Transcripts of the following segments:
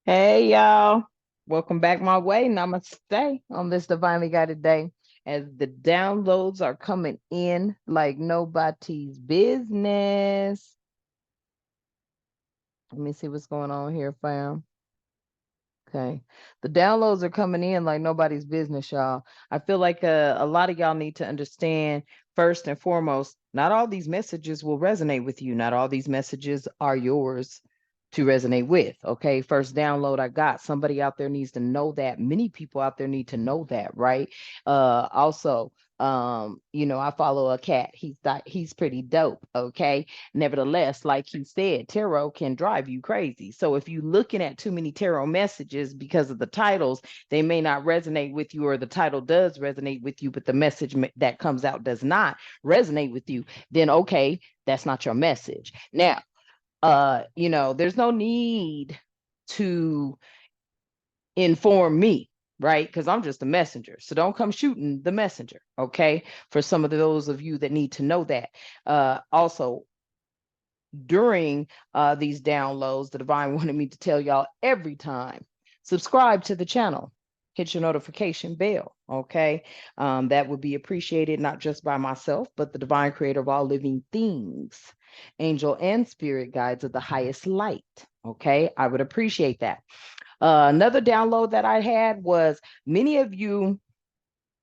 Hey y'all, welcome back my way. Namaste on this divinely guided day as the downloads are coming in like nobody's business. Let me see what's going on here, fam. Okay. The downloads are coming in like nobody's business, y'all. I feel like a lot of y'all need to understand first and foremost, not all these messages will resonate with you. Not all these messages are yours to resonate with. Okay. First download I got. Somebody out there needs to know that. Many people out there need to know that, right? Also, I follow a cat. He's pretty dope. Okay. Nevertheless, like he said, tarot can drive you crazy. So if you're looking at too many tarot messages because of the titles, they may not resonate with you, or the title does resonate with you, but the message that comes out does not resonate with you, then okay, that's not your message. Now, there's no need to inform me, right? Because I'm just a messenger. So don't come shooting the messenger, okay? For some of those of you that need to know that. Also, during these downloads, the divine wanted me to tell y'all every time, subscribe to the channel, hit your notification bell, okay? That would be appreciated not just by myself, but the divine creator of all living things, angel and spirit guides of the highest light, okay? I would appreciate that. Another download that I had was many of you,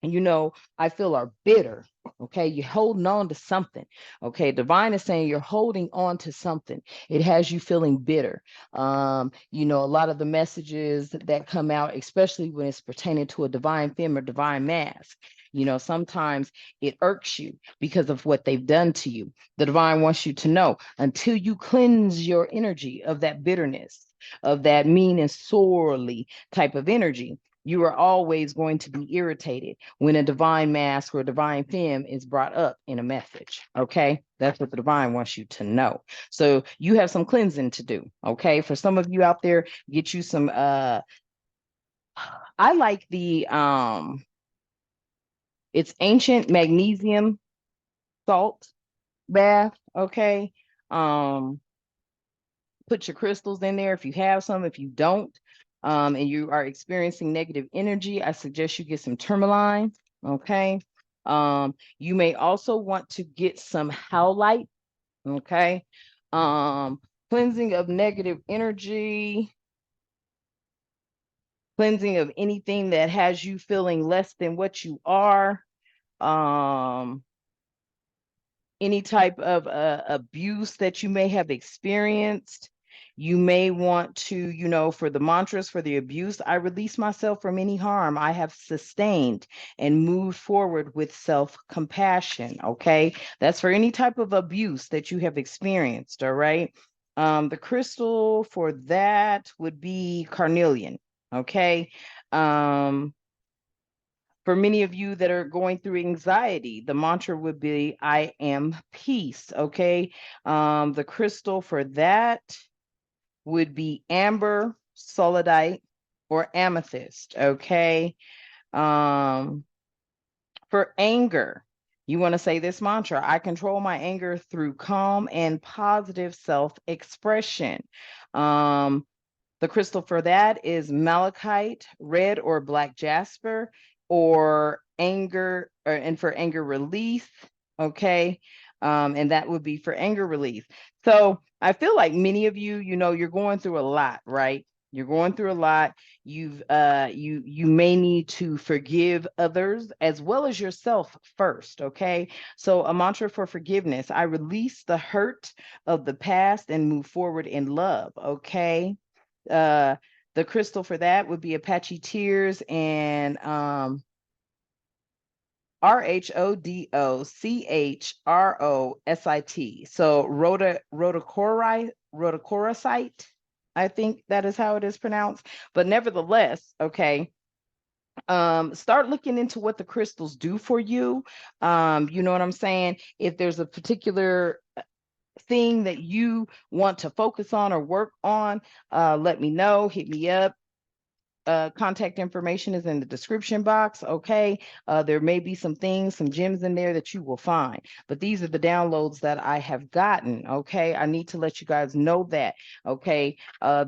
I feel are bitter. Okay, you're holding on to something. Okay, divine is saying you're holding on to something. It has you feeling bitter. A lot of the messages that come out, especially when it's pertaining to a divine femme or divine mask, sometimes it irks you because of what they've done to you. The divine wants you to know until you cleanse your energy of that bitterness, of that mean and sorely type of energy, you are always going to be irritated when a divine mask or a divine femme is brought up in a message. Okay. That's what the divine wants you to know. So you have some cleansing to do. Okay. For some of you out there, get you some I like the it's ancient magnesium salt bath. Okay. Um, put your crystals in there if you have some. If you don't, and you are experiencing negative energy, I suggest you get some tourmaline. Okay. You may also want to get some howlite. Okay. Um, cleansing of negative energy, cleansing of anything that has you feeling less than what you are. Um, any type of abuse that you may have experienced. You may want to, for the mantras for the abuse, I release myself from any harm I have sustained and move forward with self-compassion. Okay. That's for any type of abuse that you have experienced. All right. The crystal for that would be carnelian. Okay. For many of you that are going through anxiety, the mantra would be, I am peace. Okay. The crystal for that would be amber, solidite, or amethyst. Okay. Um, for anger, you want to say this mantra: I control my anger through calm and positive self expression. Um, the crystal for that is malachite, red or black jasper, or anger, and for anger release. Okay. And that would be for anger release. So I feel like many of you, you're going through a lot, right? You're going through a lot. You may need to forgive others as well as yourself first. Okay. So a mantra for forgiveness: I release the hurt of the past and move forward in love. Okay. uh the crystal for that would be Apache tears and rhodochrosite. So rhodochrosite, I think that is how it is pronounced. But nevertheless, okay, start looking into what the crystals do for you. You know what I'm saying? If there's a particular thing that you want to focus on or work on, let me know, hit me up. contact information is in the description box. Okay. There may be some things, some gems in there that you will find, but these are the downloads that I have gotten. Okay. I need to let you guys know that. Okay.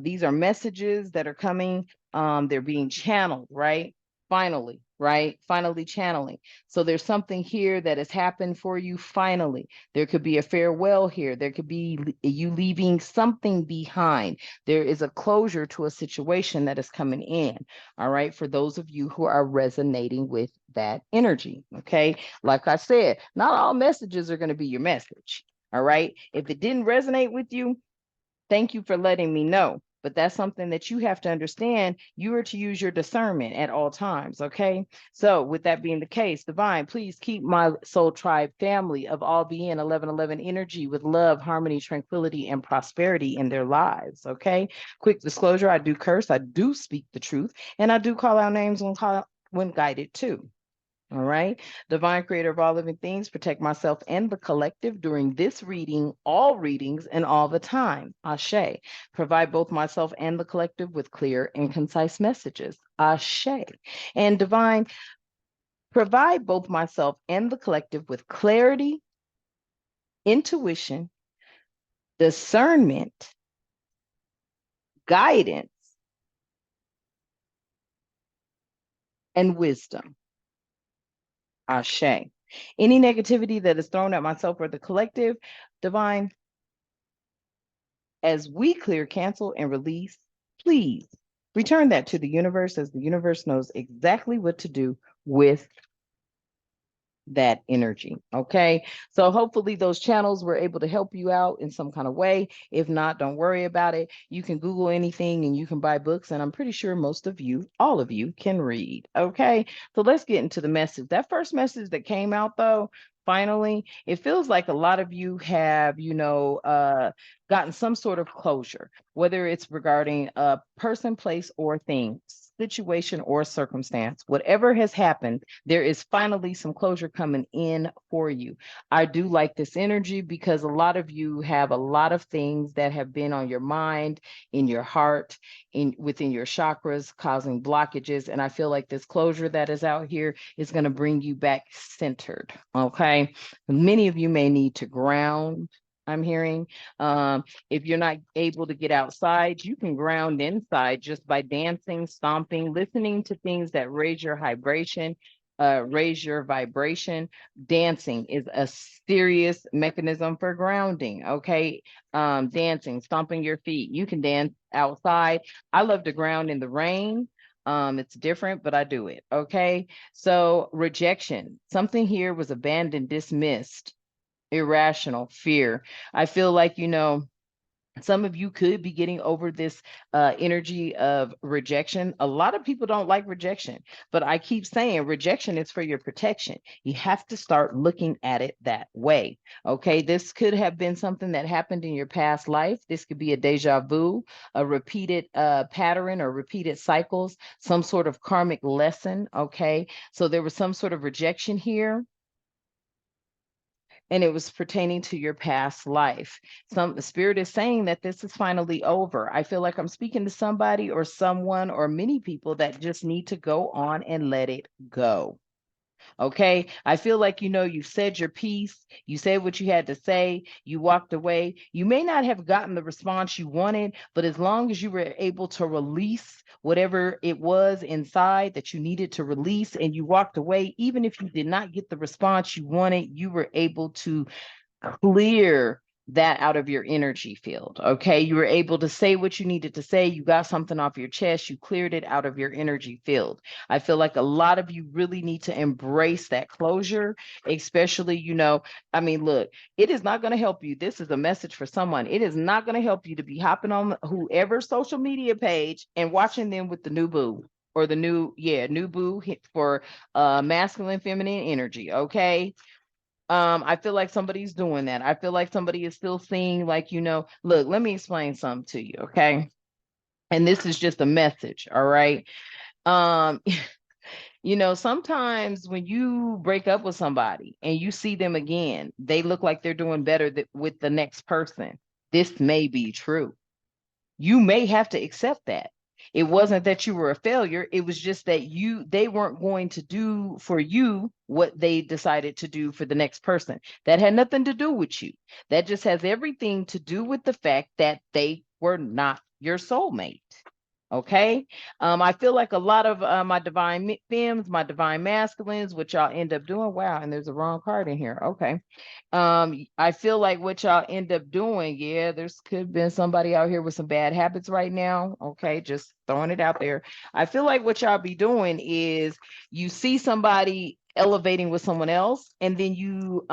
These are messages that are coming. They're being channeled, right? Finally, right? Finally channeling. So there's something here that has happened for you finally. There could be a farewell here. There could be you leaving something behind. There is a closure to a situation that is coming in. All right. For those of you who are resonating with that energy. Okay. Like I said, not all messages are going to be your message. All right. If it didn't resonate with you, thank you for letting me know. But that's something that you have to understand. You are to use your discernment at all times. Okay. So, with that being the case, Divine, please keep my soul tribe family of all being 1111 energy with love, harmony, tranquility, and prosperity in their lives. Okay. Quick disclosure, I do curse, I do speak the truth, and I do call out names when guided too. All right. Divine creator of all living things, protect myself and the collective during this reading, all readings, and all the time. Ashe. Provide both myself and the collective with clear and concise messages. Ashe. And divine, provide both myself and the collective with clarity, intuition, discernment, guidance, and wisdom. Ashe. Any negativity that is thrown at myself or the collective, divine, as we clear, cancel, and release, please return that to the universe, as the universe knows exactly what to do with that energy. Okay. So hopefully those channels were able to help you out in some kind of way. If not, don't worry about it. You can Google anything and you can buy books. And I'm pretty sure most of you, all of you, can read. Okay. So let's get into the message. That first message that came out, though, finally, it feels like a lot of you have, gotten some sort of closure, whether it's regarding a person, place, or thing, situation, or circumstance. Whatever has happened, there is finally some closure coming in for you. I do like this energy because a lot of you have a lot of things that have been on your mind, in your heart, within your chakras, causing blockages. And I feel like this closure that is out here is going to bring you back centered. Okay. Many of you may need to ground. I'm hearing. If you're not able to get outside, you can ground inside just by dancing, stomping, listening to things that raise your vibration. Dancing is a serious mechanism for grounding. Okay. Dancing, stomping your feet. You can dance outside. I love to ground in the rain. It's different, but I do it. Okay. So rejection, something here was abandoned, dismissed, irrational fear. I feel like, some of you could be getting over this energy of rejection. A lot of people don't like rejection, but I keep saying rejection is for your protection. You have to start looking at it that way. Okay. This could have been something that happened in your past life. This could be a deja vu, a repeated pattern or repeated cycles, some sort of karmic lesson. Okay. So there was some sort of rejection here, and it was pertaining to your past life. The spirit is saying that this is finally over. I feel like I'm speaking to somebody or someone or many people that just need to go on and let it go. Okay. I feel like, you said your piece, you said what you had to say, you walked away. You may not have gotten the response you wanted, but as long as you were able to release whatever it was inside that you needed to release and you walked away, even if you did not get the response you wanted, you were able to clear that out of your energy field. Okay. You were able to say what you needed to say. You got something off your chest. You cleared it out of your energy field. I feel like a lot of you really need to embrace that closure, especially, look, it is not going to help you. This is a message for someone. It is not going to help you to be hopping on whoever's social media page and watching them with the new boo. Or the new boo for masculine, feminine energy. Okay. I feel like somebody's doing that. I feel like somebody is still seeing, like, look, let me explain something to you, okay? And this is just a message, all right? Um, sometimes when you break up with somebody and you see them again, they look like they're doing better with the next person. This may be true. You may have to accept that. It wasn't that you were a failure. It was just that they weren't going to do for you what they decided to do for the next person. That had nothing to do with you. That just has everything to do with the fact that they were not your soulmate. Okay. I feel like a lot of my divine femmes, my divine masculines, which y'all end up doing. Wow, and there's a wrong card in here. Okay. I feel like what y'all end up doing, yeah, there's could have been somebody out here with some bad habits right now. Okay, just throwing it out there. I feel like what y'all be doing is you see somebody elevating with someone else, and then you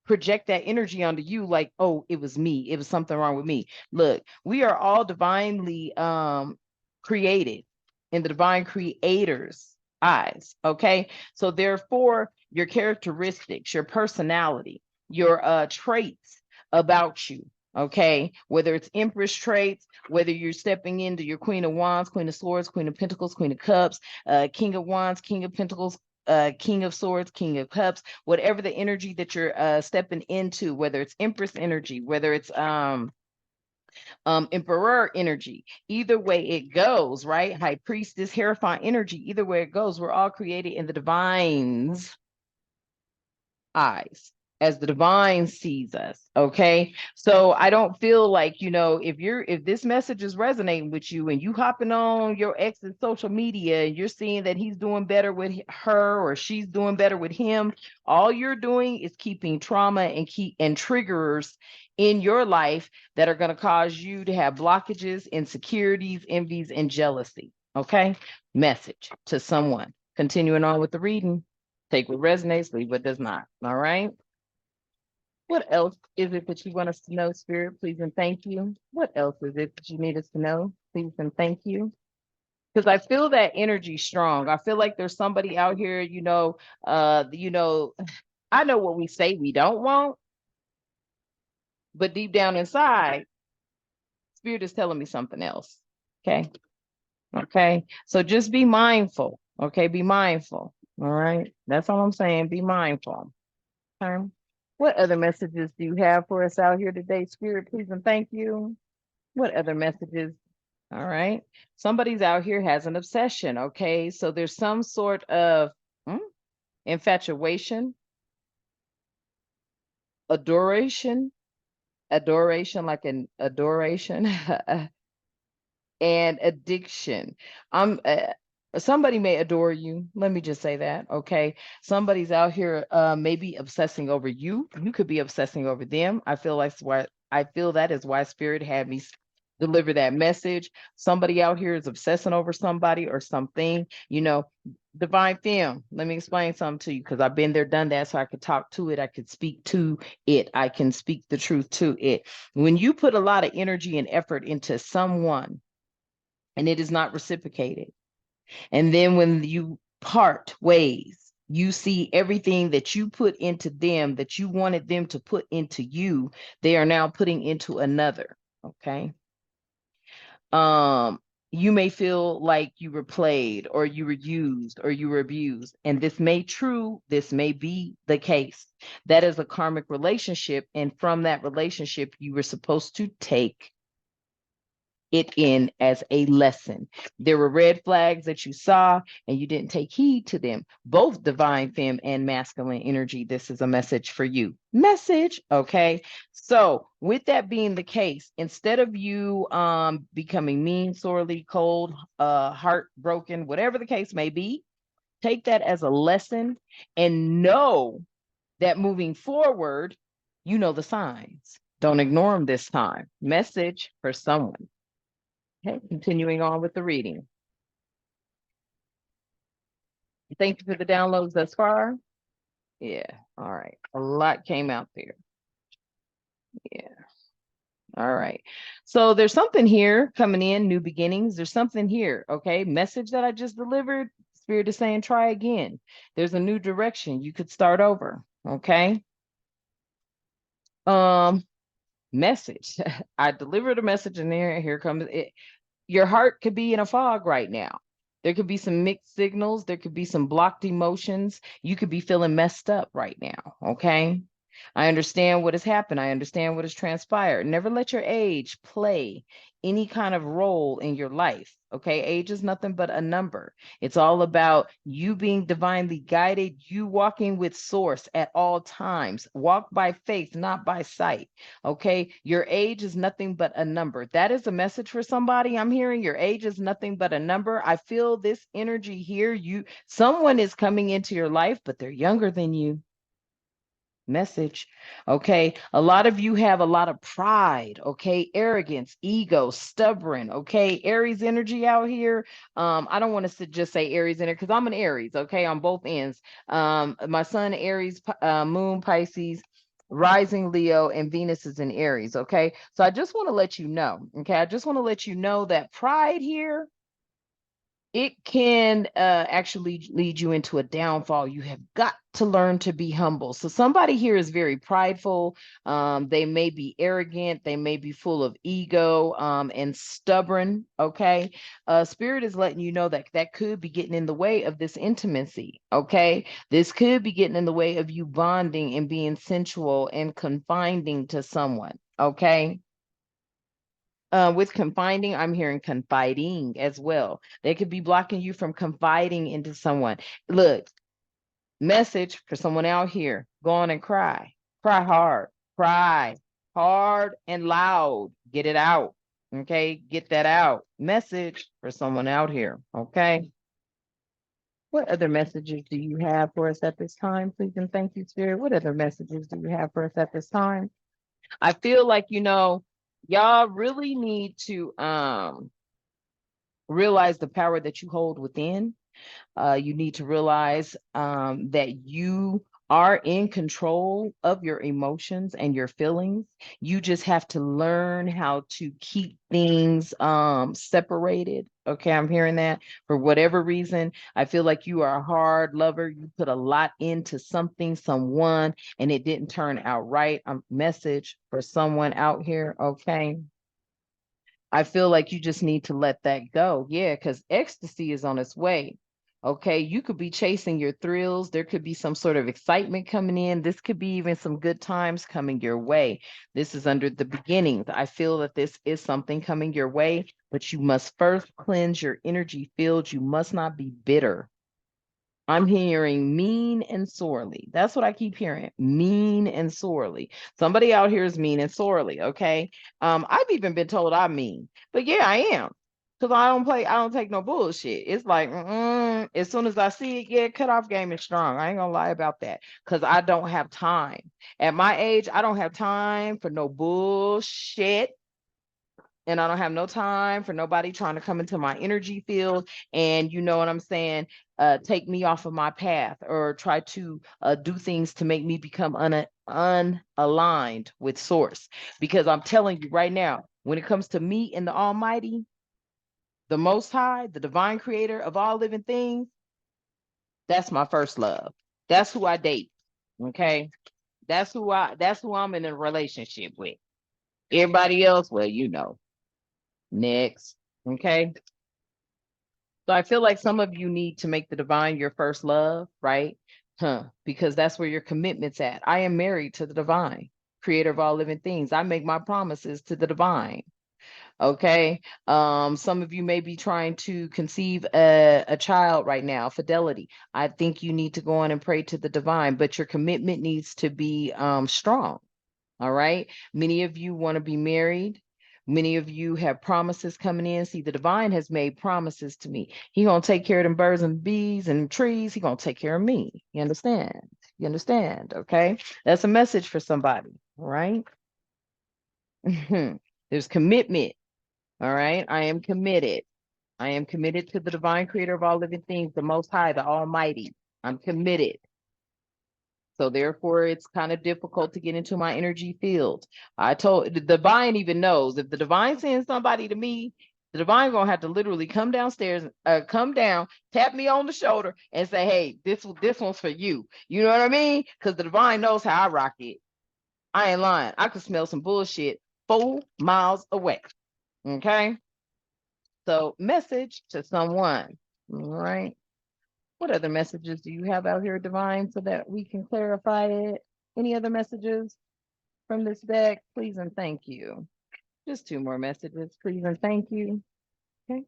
project that energy onto you like, oh, it was me. It was something wrong with me. Look, we are all divinely created in the divine creator's eyes. Okay. So therefore, your characteristics, your personality, your traits about you. Okay, whether it's Empress traits, whether you're stepping into your Queen of Wands, Queen of Swords, Queen of Pentacles, Queen of Cups, King of Wands, King of Pentacles, King of Swords, King of Cups, whatever the energy that you're stepping into, whether it's Empress energy, whether it's Emperor energy, either way it goes, right? High Priestess, Hierophant energy, either way it goes, we're all created in the divine's eyes as the divine sees us. Okay, so I don't feel like, if this message is resonating with you and you hopping on your ex's social media and you're seeing that he's doing better with her or she's doing better with him, all you're doing is keeping trauma and triggers in your life that are going to cause you to have blockages, insecurities, envies, and jealousy. Okay, message to someone. Continuing on with the reading. Take what resonates, leave what does not. All right. What else is it that you want us to know, Spirit? Please and thank you. What else is it that you need us to know? Please and thank you. Because I feel that energy strong. I feel like there's somebody out here, I know what we say we don't want, but deep down inside, Spirit is telling me something else. Okay. Okay. So just be mindful. Okay. Be mindful. All right. That's all I'm saying. Be mindful. Okay. What other messages do you have for us out here today, Spirit? Please and thank you. What other messages? All right. Somebody's out here has an obsession. Okay. So there's some sort of infatuation, adoration, like an adoration, and addiction. I'm somebody may adore you. Let me just say that. Okay. Somebody's out here maybe obsessing over you. You could be obsessing over them. I feel that is why Spirit had me deliver that message. Somebody out here is obsessing over somebody or something, divine femme. Let me explain something to you because I've been there, done that, so I could talk to it. I could speak to it. I can speak the truth to it. When you put a lot of energy and effort into someone and it is not reciprocated, and then when you part ways, you see everything that you put into them that you wanted them to put into you, they are now putting into another. Okay. You may feel like you were played or you were used or you were abused. And this may be the case. That is a karmic relationship. And from that relationship, you were supposed to take it in as a lesson. There were red flags that you saw and you didn't take heed to them. Both divine femme and masculine energy. This is a message for you. Message. Okay. So with that being the case, instead of you becoming mean, sorely cold, heartbroken, whatever the case may be, take that as a lesson and know that moving forward, you know the signs. Don't ignore them this time. Message for someone. Okay, continuing on with the reading. Thank you for the downloads thus far. Yeah, all right. A lot came out there. Yeah. All right. So there's something here coming in, new beginnings. There's something here, okay? Message that I just delivered. Spirit is saying try again. There's a new direction. You could start over, okay? Message. I delivered a message in there. Here comes it. Your heart could be in a fog right now. There could be some mixed signals. There could be some blocked emotions. You could be feeling messed up right now. Okay. I understand what has happened. I understand what has transpired. Never let your age play any kind of role in your life. Okay. Age is nothing but a number. It's all about you being divinely guided, you walking with source at all times. Walk by faith, not by sight. Okay. Your age is nothing but a number. That is a message for somebody. I'm hearing your age is nothing but a number. I feel this energy here. Someone is coming into your life, but they're younger than you. Message. Okay. A lot of you have a lot of pride. Okay. Arrogance, ego, stubborn. Okay. Aries energy out here. I don't want to just say Aries energy because I'm an Aries. Okay. On both ends. My sun, Aries, moon, Pisces, rising Leo, and Venus is in Aries. Okay. So I just want to let you know. Okay. I just want to let you know that pride here, it can actually lead you into a downfall. You have got to learn to be humble. So somebody here is very prideful. They may be arrogant. They may be full of ego and stubborn. Okay. Spirit is letting you know that that could be getting in the way of this intimacy. Okay. This could be getting in the way of you bonding and being sensual and confiding to someone. Okay. With confiding, I'm hearing confiding as well. They could be blocking you from confiding into someone. Look, message for someone out here, go on and cry. Cry hard and loud. Get it out. Okay, get that out. Message for someone out here. Okay. What other messages do you have for us at this time? Please and thank you, Spirit. What other messages do you have for us at this time? I feel like, y'all really need to realize the power that you hold within. You need to realize that you are in control of your emotions and your feelings. You just have to learn how to keep things separated. Okay, I'm hearing that. For whatever reason, I feel like you are a hard lover. You put a lot into something, someone, and it didn't turn out right. A message for someone out here. Okay. I feel like you just need to let that go. Yeah, because ecstasy is on its way. Okay, you could be chasing your thrills. There could be some sort of excitement coming in. This could be even some good times coming your way. This is under the beginnings. I feel that this is something coming your way, but you must first cleanse your energy field. You must not be bitter. I'm hearing mean and sorely. That's what I keep hearing. Mean and sorely. Somebody out here is mean and sorely. Okay. I've even been told I'm mean, but yeah, I am. Because I don't take no bullshit. It's like, as soon as I see it, yeah, cutoff game is strong. I ain't gonna lie about that. Because I don't have time. At my age, I don't have time for no bullshit. And I don't have no time for nobody trying to come into my energy field and you know what I'm saying, take me off of my path or try to do things to make me become unaligned with source. Because I'm telling you right now, when it comes to me and the Almighty, the Most High, the divine creator of all living things, that's my first love. That's who I date. Okay. That's who I'm in a relationship with. Everybody else, well, next. Okay. So I feel like some of you need to make the divine your first love, right? Because that's where your commitment's at. I am married to the divine, creator of all living things. I make my promises to the divine. Okay. Some of you may be trying to conceive a child right now, fidelity. I think you need to go on and pray to the divine, but your commitment needs to be strong. All right. Many of you want to be married. Many of you have promises coming in. See, the divine has made promises to me. He gonna take care of them birds and bees and trees. He gonna take care of me. You understand? You understand? Okay. That's a message for somebody. All right. There's commitment. All right. I am committed. I am committed to the divine creator of all living things, the most high, the almighty. I'm committed. So therefore, it's kind of difficult to get into my energy field. I told the divine even knows if the divine sends somebody to me, the divine gonna have to literally come downstairs, come down, tap me on the shoulder, and say, "Hey, this one's for you." You know what I mean? Because the divine knows how I rock it. I ain't lying. I could smell some bullshit 4 miles away. Okay. So message to someone. All right. What other messages do you have out here, divine, so that we can clarify it? Any other messages from this deck? Please and thank you. Just two more messages, please and thank you. Okay.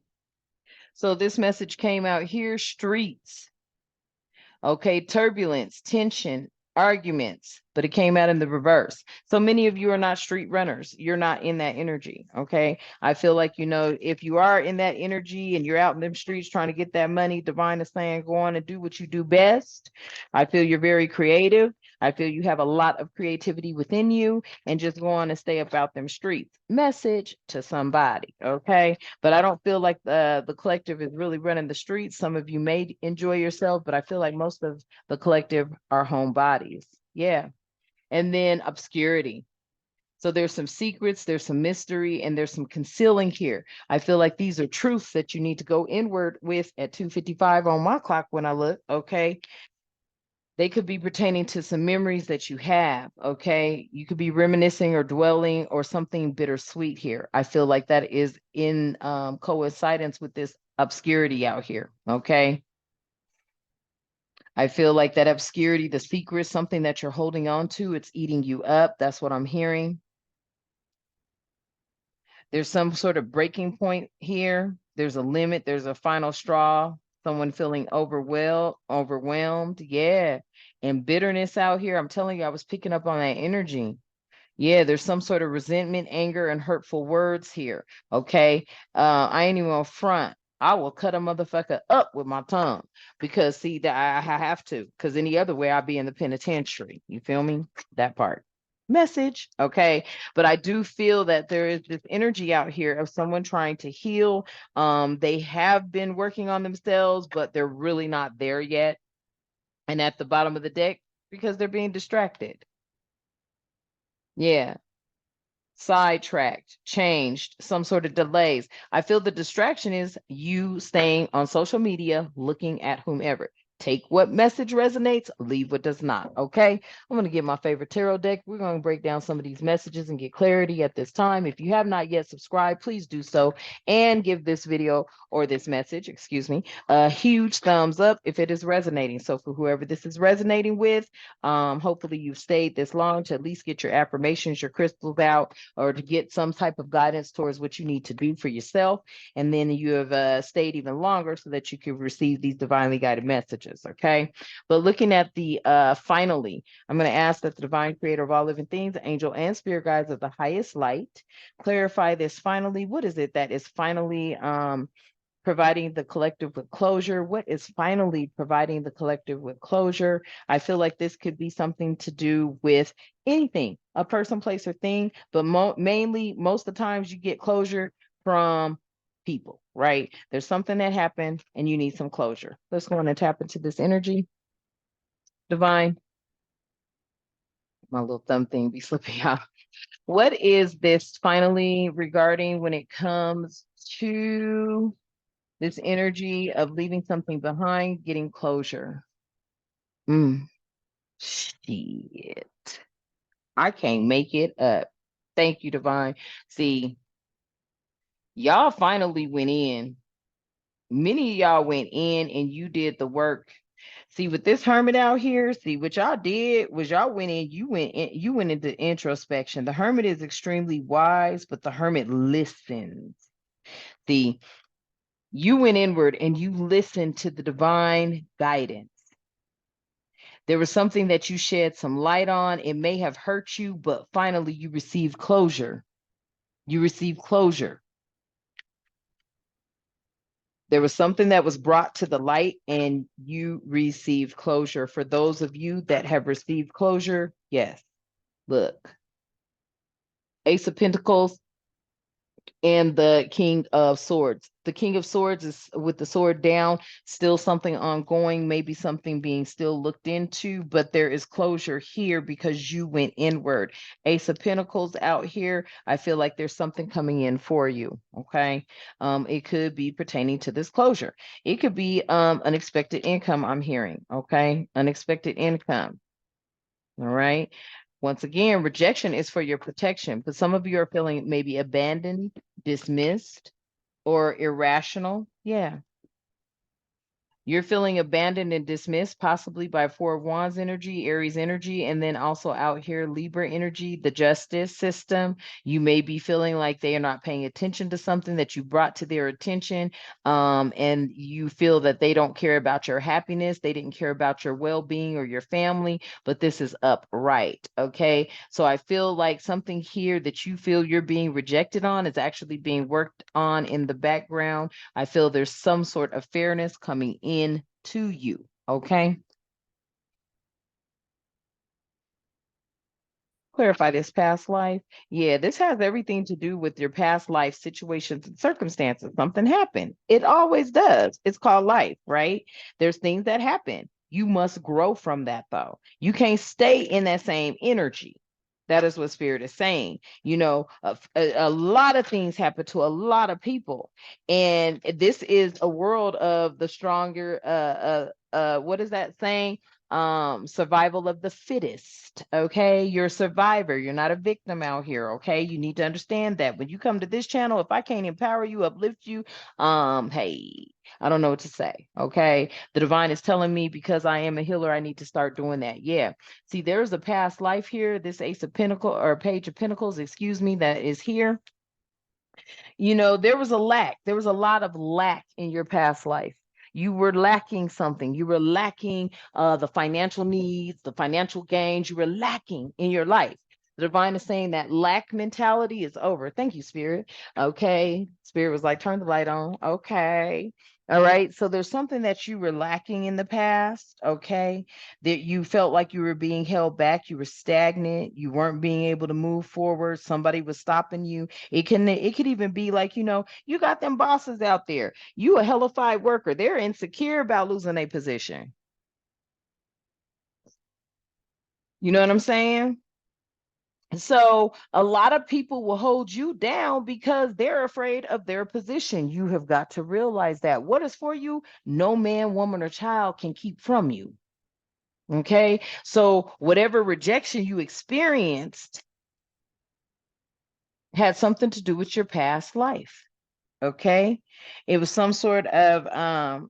So this message came out here, streets. Okay, turbulence, tension, arguments, but it came out in the reverse. So many of you are not street runners. You're not in that energy. Okay. I feel like, if you are in that energy and you're out in them streets trying to get that money, divine is saying, go on and do what you do best. I feel you're very creative. I feel you have a lot of creativity within you, and just go on and stay about them streets. Message to somebody. Okay. But I don't feel like the collective is really running the streets. Some of you may enjoy yourself, but I feel like most of the collective are homebodies. Yeah. And then obscurity. So there's some secrets, there's some mystery, and there's some concealing here. I feel like these are truths that you need to go inward with at 2:55 on my clock when I look. Okay. They could be pertaining to some memories that you have. Okay. You could be reminiscing or dwelling or something bittersweet here. I feel like that is in coincidence with this obscurity out here. Okay. I feel like that obscurity, the secret, something that you're holding on to, it's eating you up. That's what I'm hearing. There's some sort of breaking point here. There's a limit. There's a final straw. Someone feeling overwhelmed. Yeah. And bitterness out here. I'm telling you, I was picking up on that energy. Yeah, there's some sort of resentment, anger, and hurtful words here. Okay. I ain't even on front. I will cut a motherfucker up with my tongue because see that I have to, because any other way I'd be in the penitentiary. You feel me? That part. Message. Okay. But I do feel that there is this energy out here of someone trying to heal. They have been working on themselves, but they're really not there yet. And at the bottom of the deck, because they're being distracted. Yeah. Sidetracked, changed, some sort of delays. I feel the distraction is you staying on social media, looking at whomever. Take what message resonates, leave what does not. Okay. I'm going to get my favorite tarot deck. We're going to break down some of these messages and get clarity at this time. If you have not yet subscribed, please do so and give this video or this message, excuse me, a huge thumbs up if it is resonating. So for whoever this is resonating with, hopefully you've stayed this long to at least get your affirmations, your crystals out, or to get some type of guidance towards what you need to do for yourself. And then you have stayed even longer so that you can receive these divinely guided messages. Okay. But looking at the finally, I'm going to ask that the divine creator of all living things, angel and spirit guides of the highest light, clarify this finally. What is it that is finally providing the collective with closure? What is finally providing the collective with closure? I feel like this could be something to do with anything, a person, place, or thing, but mainly most of the times you get closure from people, right? There's something that happened and you need some closure. Let's go on and tap into this energy. Divine. My little thumb thing be slipping out. What is this finally regarding when it comes to this energy of leaving something behind, getting closure? Shit. I can't make it up. Thank you, Divine. See, y'all finally went in. Many of y'all went in and you did the work. See, with this hermit out here, see what y'all did was y'all went in, you went into introspection. The hermit is extremely wise, but the hermit listens. See, you went inward and you listened to the divine guidance. There was something that you shed some light on. It may have hurt you, but finally you received closure. You received closure. There was something that was brought to the light and you received closure. For those of you that have received closure, yes, look, Ace of Pentacles and the King of Swords. The King of Swords is with the sword down, still something ongoing, maybe something being still looked into, but there is closure here because you went inward. Ace of Pentacles out here, I feel like there's something coming in for you, okay? It could be pertaining to this closure. It could be unexpected income, I'm hearing, okay? Unexpected income, all right? Once again, rejection is for your protection, but some of you are feeling maybe abandoned, dismissed, or irrational. Yeah. You're feeling abandoned and dismissed, possibly by Four of Wands energy, Aries energy, and then also out here, Libra energy, the justice system. You may be feeling like they are not paying attention to something that you brought to their attention. And you feel that they don't care about your happiness. They didn't care about your well being or your family, but this is upright. Okay. So I feel like something here that you feel you're being rejected on is actually being worked on in the background. I feel there's some sort of fairness coming in to you. Okay. Clarify this past life. Yeah, this has everything to do with your past life situations and circumstances. Something happened. It always does. It's called life, right? There's things that happen. You must grow from that, though. You can't stay in that same energy. That is what spirit is saying. A lot of things happen to a lot of people, and this is a world of the stronger. What is that saying? Survival of the fittest. Okay, you're a survivor, you're not a victim out here. Okay, you need to understand that when you come to this channel, if I can't empower you, uplift you, hey, I don't know what to say. Okay, the divine is telling me because I am a healer, I need to start doing that. Yeah, see, there's a past life here, this Ace of Pentacles or Page of Pentacles, excuse me, that is here. There was a lack. There was a lot of lack in your past life. You were lacking something. You were lacking the financial needs, the financial gains. You were lacking in your life. The divine is saying that lack mentality is over. Thank you, Spirit. Okay. Spirit was like, turn the light on. Okay. All right. So there's something that you were lacking in the past. Okay. That you felt like you were being held back. You were stagnant. You weren't being able to move forward. Somebody was stopping you. It could even be like, you got them bosses out there. You a hellified worker. They're insecure about losing their position. You know what I'm saying? So a lot of people will hold you down because they're afraid of their position. You have got to realize that what is for you, no man, woman, or child can keep from you. Okay. So whatever rejection you experienced had something to do with your past life. Okay. It was some sort of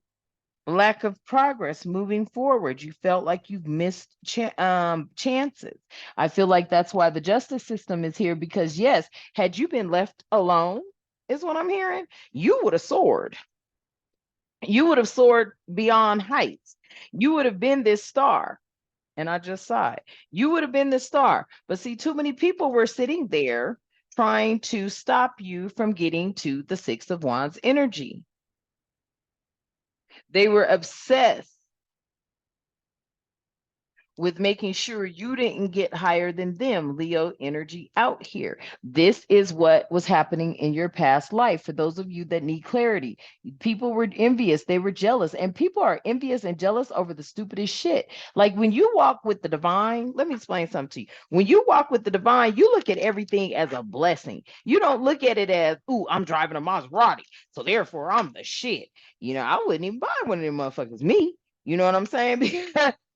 lack of progress moving forward. You felt like you've missed chances. I feel like that's why the justice system is here because, yes, had you been left alone, is what I'm hearing, you would have soared. You would have soared beyond heights. You would have been this star. And I just saw it. You would have been the star. But see, too many people were sitting there trying to stop you from getting to the Six of Wands energy. They were obsessed with making sure you didn't get higher than them, Leo energy out here. This is what was happening in your past life. For those of you that need clarity, people were envious, they were jealous, and people are envious and jealous over the stupidest shit. Like when you walk with the divine, let me explain something to you. When you walk with the divine, you look at everything as a blessing. You don't look at it as, ooh, I'm driving a Maserati, so therefore I'm the shit. I wouldn't even buy one of them motherfuckers, me. You know what I'm saying?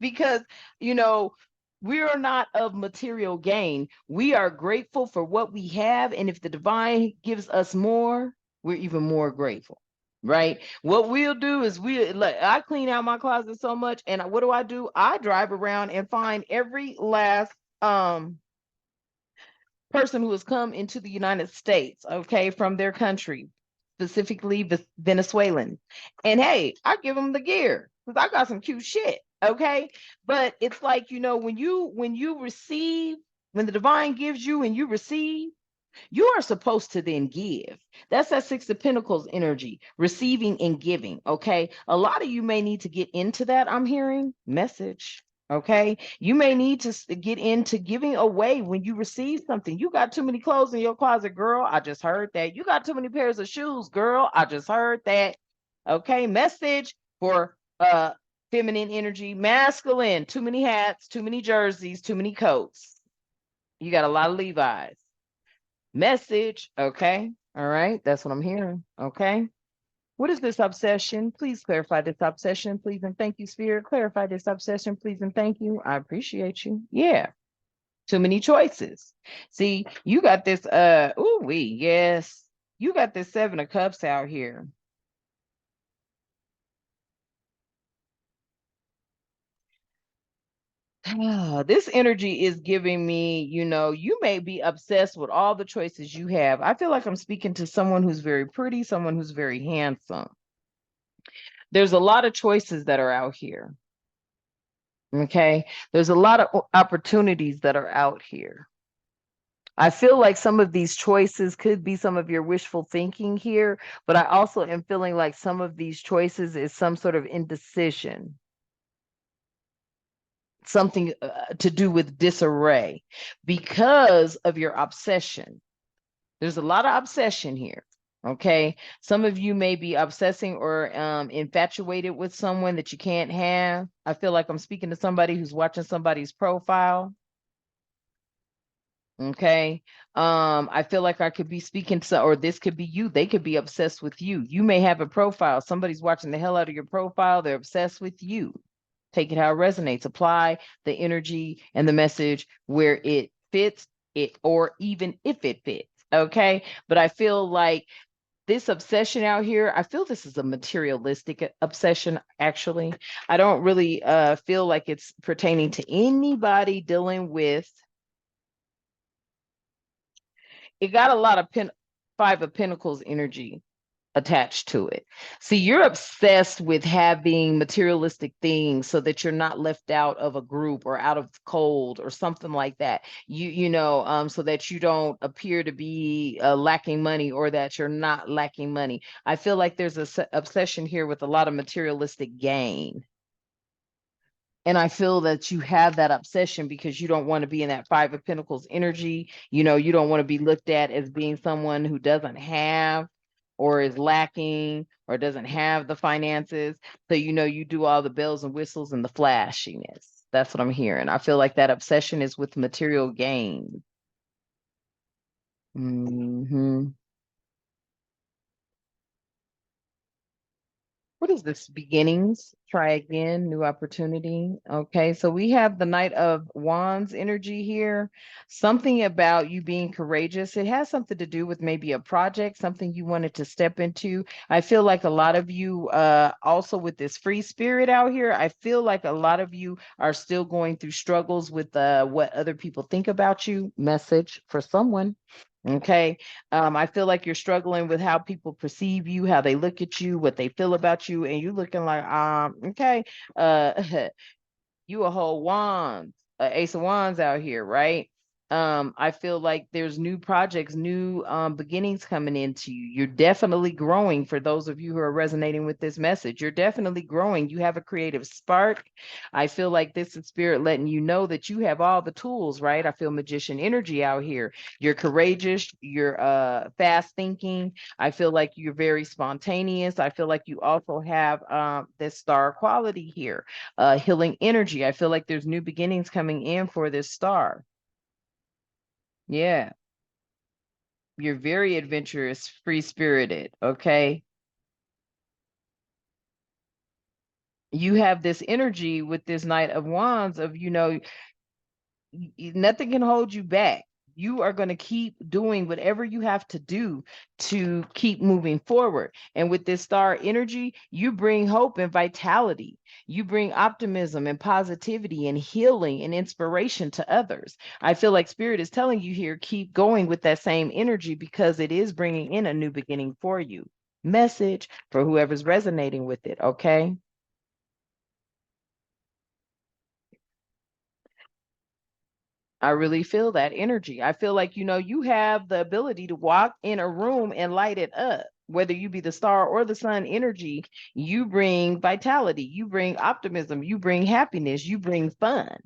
Because you know, we are not of material gain. We are grateful for what we have. And if the divine gives us more, we're even more grateful. Right. What we'll do is I clean out my closet so much. And what do? I drive around and find every last person who has come into the United States, okay, from their country, specifically Venezuelan. And hey, I give them the gear because I got some cute shit, okay? But it's like, when you receive, when the divine gives you and you receive, you are supposed to then give. That's that Six of Pentacles energy, receiving and giving. Okay. A lot of you may need to get into that. I'm hearing message. Okay. You may need to get into giving away when you receive something. You got too many clothes in your closet, girl. I just heard that. You got too many pairs of shoes, girl. I just heard that. Okay. Message for feminine energy, masculine, too many hats, too many jerseys, too many coats. You got a lot of Levi's. Message. Okay. All right. That's what I'm hearing. Okay. What is this obsession? Please clarify this obsession, please, and thank you, Spirit. Clarify this obsession, please, and thank you. I appreciate you. Yeah. Too many choices. See, you got this, yes. You got this Seven of Cups out here. This energy is giving me, you may be obsessed with all the choices you have. I feel like I'm speaking to someone who's very pretty, someone who's very handsome. There's a lot of choices that are out here. Okay. There's a lot of opportunities that are out here. I feel like some of these choices could be some of your wishful thinking here, but I also am feeling like some of these choices is some sort of indecision, something to do with disarray because of your obsession. There's a lot of obsession here. Okay. Some of you may be obsessing or infatuated with someone that you can't have. I feel like I'm speaking to somebody who's watching somebody's profile. Okay. I feel like I could be speaking to, or this could be you. They could be obsessed with you. You may have a profile. Somebody's watching the hell out of your profile. They're obsessed with you. Take it how it resonates. Apply the energy and the message where it fits it, or even if it fits. Okay. But I feel like this obsession out here, I feel this is a materialistic obsession, actually. I don't really feel like it's pertaining to anybody dealing with. It got a lot of Five of Pentacles energy attached to it. See, you're obsessed with having materialistic things so that you're not left out of a group or out of cold or something like that. So that you don't appear to be lacking money, or that you're not lacking money. I feel like there's a obsession here with a lot of materialistic gain. And I feel that you have that obsession because you don't want to be in that Five of Pentacles energy. You don't want to be looked at as being someone who doesn't have, or is lacking, or doesn't have the finances. So, you do all the bells and whistles and the flashiness. That's what I'm hearing. I feel like that obsession is with material gain. Hmm. What is this? Beginnings, try again, new opportunity. Okay, so we have the Knight of Wands energy here. Something about you being courageous. It has something to do with maybe a project, something you wanted to step into. I feel like a lot of you, also with this free spirit out here, I feel like a lot of you are still going through struggles with what other people think about you. Message for someone. Okay. I feel like you're struggling with how people perceive you, how they look at you, what they feel about you, and you looking like, okay, uh, you a whole wands, ace of wands out here, right? I feel like there's new projects, new beginnings coming into you. You're definitely growing. For those of you who are resonating with this message, you're definitely growing. You have a creative spark. I feel like this is spirit letting you know that you have all the tools, right? I feel magician energy out here. You're courageous, you're fast thinking. I feel like you're very spontaneous. I feel like you also have this star quality here, healing energy. I feel like there's new beginnings coming in for this star. Yeah, you're very adventurous, free spirited. Okay. You have this energy with this Knight of Wands of, nothing can hold you back. You are going to keep doing whatever you have to do to keep moving forward. And with this star energy, you bring hope and vitality. You bring optimism and positivity and healing and inspiration to others. I feel like spirit is telling you here, keep going with that same energy because it is bringing in a new beginning for you. Message for whoever's resonating with it. Okay. I really feel that energy. I feel like, you have the ability to walk in a room and light it up. Whether you be the star or the sun energy, you bring vitality, you bring optimism, you bring happiness, you bring fun.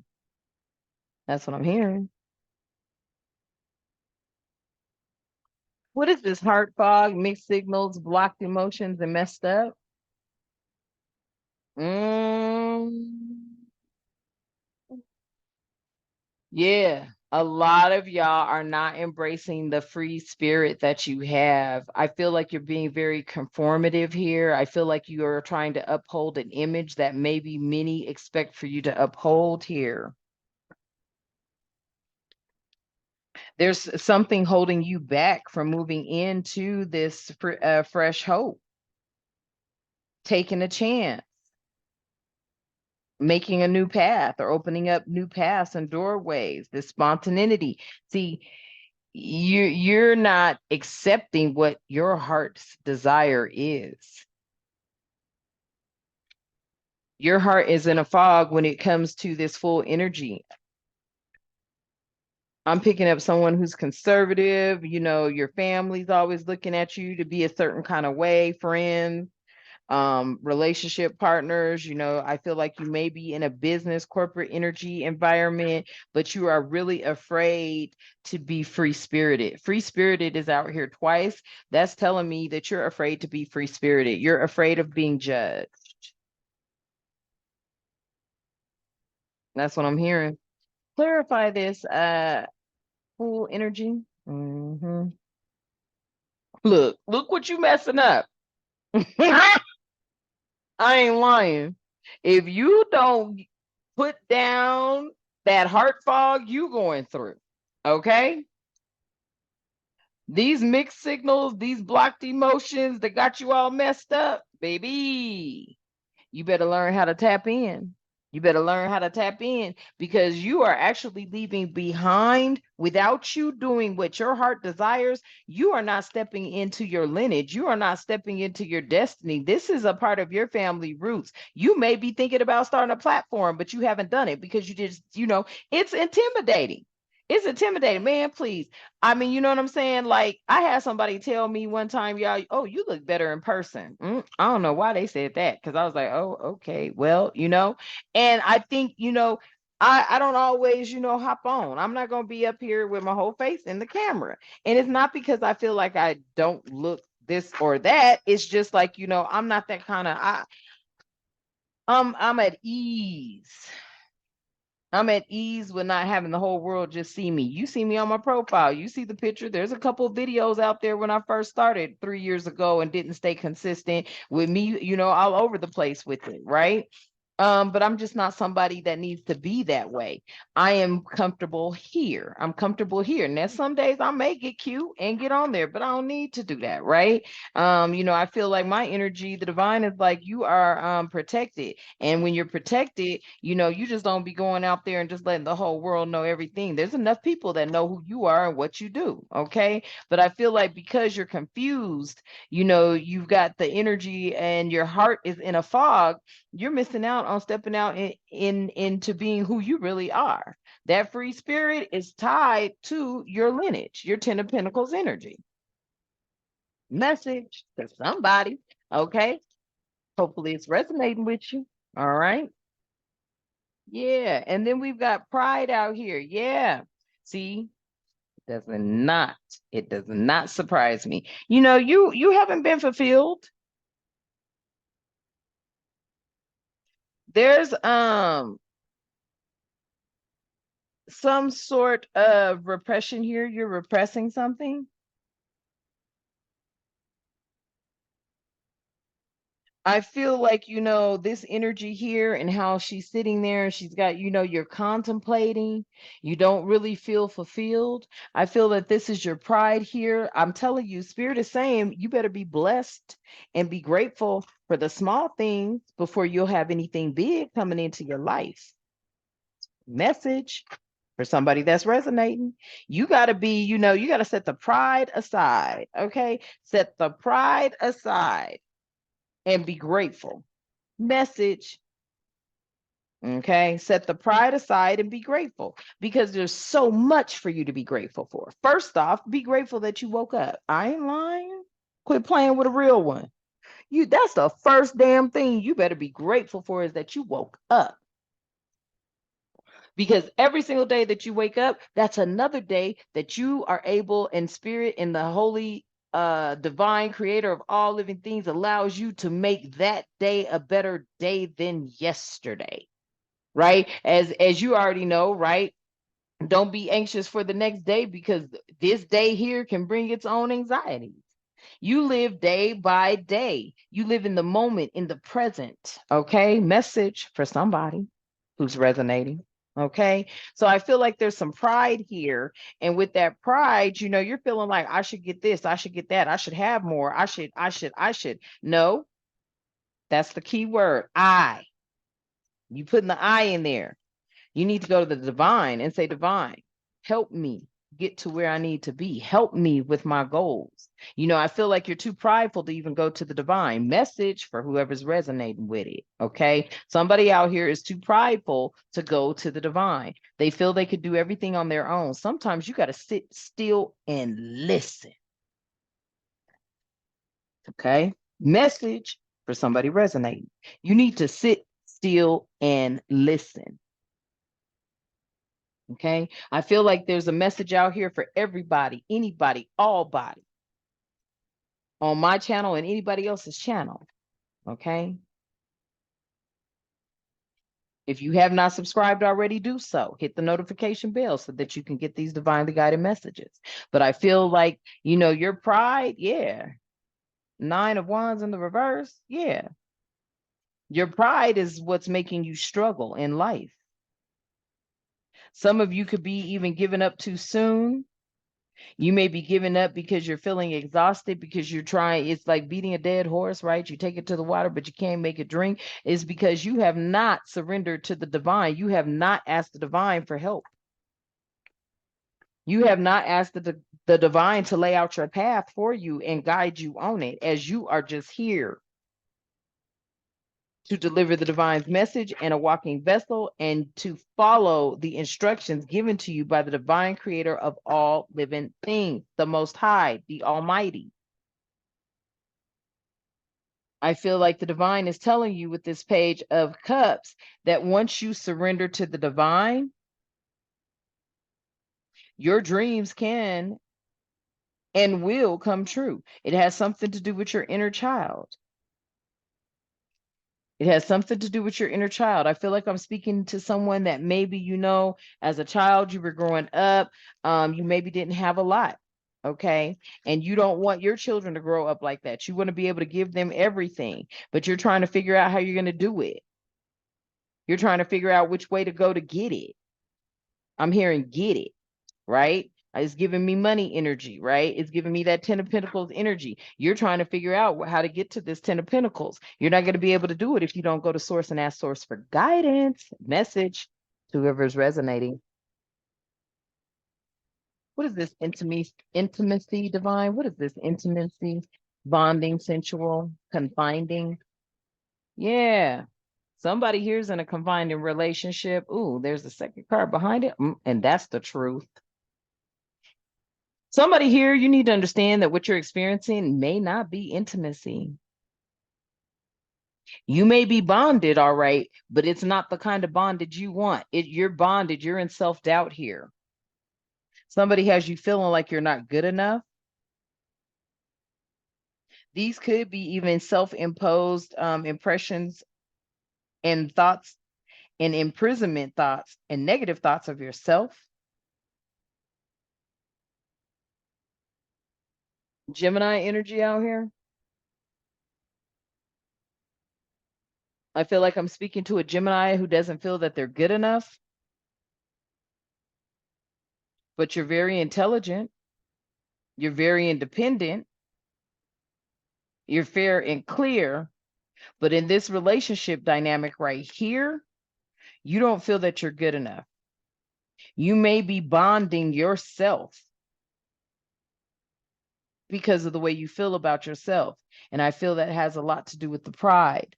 That's what I'm hearing. What is this heart fog, mixed signals, blocked emotions, and messed up? Mm, yeah. A lot of y'all are not embracing the free spirit that you have. I feel like you're being very conformative here. I feel like you are trying to uphold an image that maybe many expect for you to uphold here. There's something holding you back from moving into this fresh hope, taking a chance. making a new path or opening up new paths and doorways, this spontaneity. See, you're not accepting what your heart's desire is. Your heart is in a fog when it comes to this full energy. I'm picking up someone who's conservative, your family's always looking at you to be a certain kind of way, friends, relationship partners. I feel like you may be in a business corporate energy environment, but you are really afraid to be free spirited. Free spirited is out here twice. That's telling me that you're afraid to be free spirited. You're afraid of being judged. That's what I'm hearing. Clarify this full energy. Look what you messing up. I ain't lying. If you don't put down that heart fog you going through, okay? These mixed signals, these blocked emotions that got you all messed up, baby, you better learn how to tap in. You better learn how to tap in because you are actually leaving behind without you doing what your heart desires. You are not stepping into your lineage. You are not stepping into your destiny. This is a part of your family roots. You may be thinking about starting a platform, but you haven't done it because you just, it's intimidating. It's intimidating, man. Please. I mean, you know what I'm saying? Like, I had somebody tell me one time, y'all, oh, you look better in person. I don't know why they said that because I was like, oh, okay, well, and I think, I don't always, hop on. I'm not going to be up here with my whole face in the camera. And it's not because I feel like I don't look this or that. It's just like, I'm not that kind of, I'm at ease. I'm at ease with not having the whole world just see me. You see me on my profile. You see the picture. There's a couple of videos out there when I first started 3 years ago and didn't stay consistent with me, all over the place with it, right? But I'm just not somebody that needs to be that way. I am comfortable here. I'm comfortable here. Now, some days I may get cute and get on there, but I don't need to do that, right? I feel like my energy, the divine is like you are protected. And when you're protected, you just don't be going out there and just letting the whole world know everything. There's enough people that know who you are and what you do. Okay. But I feel like because you're confused, you've got the energy and your heart is in a fog, you're missing out on stepping out into being who you really are. That free spirit is tied to your lineage, your 10 of Pentacles energy. Message to somebody. Okay. Hopefully it's resonating with you. All right. Yeah. And then we've got pride out here. Yeah. See, it does not surprise me. You haven't been fulfilled. There's some sort of repression here. You're repressing something. I feel like, this energy here and how she's sitting there, she's got, you're contemplating, you don't really feel fulfilled. I feel that this is your pride here. I'm telling you, Spirit is saying you better be blessed and be grateful for the small things before you'll have anything big coming into your life. Message for somebody that's resonating. You got to be, you got to set the pride aside. Okay. Set the pride aside and be grateful. Message. Okay. Set the pride aside and be grateful because there's so much for you to be grateful for. First off, be grateful that you woke up. I ain't lying. Quit playing with a real one. That's the first damn thing you better be grateful for is that you woke up. Because every single day that you wake up, that's another day that you are able in spirit in the holy divine creator of all living things allows you to make that day a better day than yesterday, right? As you already know, right? Don't be anxious for the next day because this day here can bring its own anxieties. You live day by day. You live in the moment, in the present. Okay. Message for somebody who's resonating. Okay. So I feel like there's some pride here. And with that pride, you're feeling like I should get this, I should get that, I should have more. I should. No, that's the key word. You putting the I in there. You need to go to the divine and say, divine, help me get to where I need to be. Help me with my goals. You know, I feel like you're too prideful to even go to the divine. Message for whoever's resonating with it. Okay. Somebody out here is too prideful to go to the divine. They feel they could do everything on their own. Sometimes you got to sit still and listen. Okay. Message for somebody resonating. You need to sit still and listen. Okay. I feel like there's a message out here for everybody, anybody, all body on my channel and anybody else's channel. Okay. If you have not subscribed already, do so. Hit the notification bell so that you can get these divinely guided messages. But I feel like, you know, your pride, yeah. 9 of Wands in the reverse, yeah. Your pride is what's making you struggle in life. Some of you could be even giving up too soon. You may be giving up because you're feeling exhausted, because you're trying, it's like beating a dead horse, right? You take it to the water, but you can't make it drink. It's because you have not surrendered to the divine. You have not asked the divine for help. You have not asked the divine to lay out your path for you and guide you on it, as you are just here to deliver the divine's message and a walking vessel, and to follow the instructions given to you by the divine creator of all living things, the Most High, the Almighty. I feel like the divine is telling you with this Page of Cups that once you surrender to the divine, your dreams can and will come true. It has something to do with your inner child. It has something to do with your inner child. I feel like I'm speaking to someone that maybe, you know, as a child, you were growing up, you maybe didn't have a lot. Okay. And you don't want your children to grow up like that. You want to be able to give them everything, but you're trying to figure out how you're going to do it. You're trying to figure out which way to go to get it. I'm hearing get it, right? It's giving me money energy, right? It's giving me that 10 of Pentacles energy. You're trying to figure out how to get to this 10 of Pentacles. You're not going to be able to do it if you don't go to source and ask source for guidance. Message to whoever's resonating. What is this intimacy divine? What is this intimacy? Bonding, sensual, confining. Yeah. Somebody here's in a confining relationship. Ooh, there's a second card behind it. And that's the truth. Somebody here, you need to understand that what you're experiencing may not be intimacy. You may be bonded, all right, but it's not the kind of bondage you want. You're bonded, you're in self-doubt here. Somebody has you feeling like you're not good enough. These could be even self-imposed impressions and thoughts and imprisonment thoughts and negative thoughts of yourself. Gemini energy out here. I feel like I'm speaking to a Gemini who doesn't feel that they're good enough, but you're very intelligent. You're very independent. You're fair and clear. But in this relationship dynamic right here, you don't feel that you're good enough. You may be bonding yourself because of the way you feel about yourself. And I feel that has a lot to do with the pride.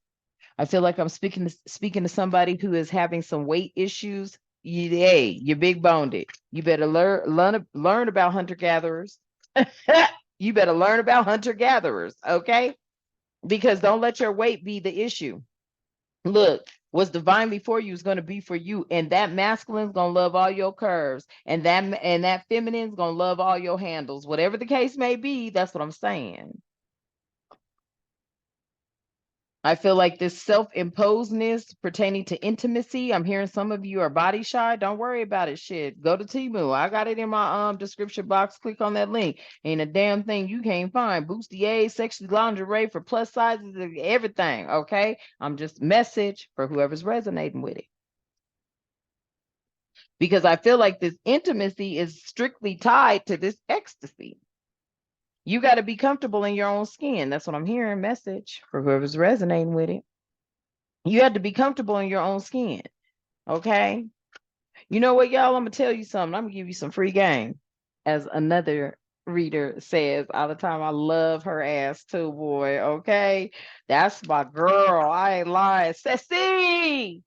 I feel like I'm speaking to somebody who is having some weight issues. You're big boned. You better learn about hunter gatherers. You better learn about hunter gatherers, okay? Because don't let your weight be the issue. Look, what's divinely for you is going to be for you, and that masculine's going to love all your curves, and that feminine's going to love all your handles. Whatever the case may be, that's what I'm saying. I feel like this self-imposedness pertaining to intimacy. I'm hearing some of you are body shy. Don't worry about it. Shit, go to Temu. I got it in my description box. Click on that link. Ain't a damn thing you can't find. Bustier, sexy lingerie for plus sizes, everything. Okay, I'm just message for whoever's resonating with it, because I feel like this intimacy is strictly tied to this ecstasy. You got to be comfortable in your own skin. That's what I'm hearing. Message for whoever's resonating with it. You have to be comfortable in your own skin. Okay. You know what, y'all? I'm gonna tell you something. I'm gonna give you some free game. As another reader says all the time, I love her ass too, boy. Okay. That's my girl. I ain't lying. Ceci,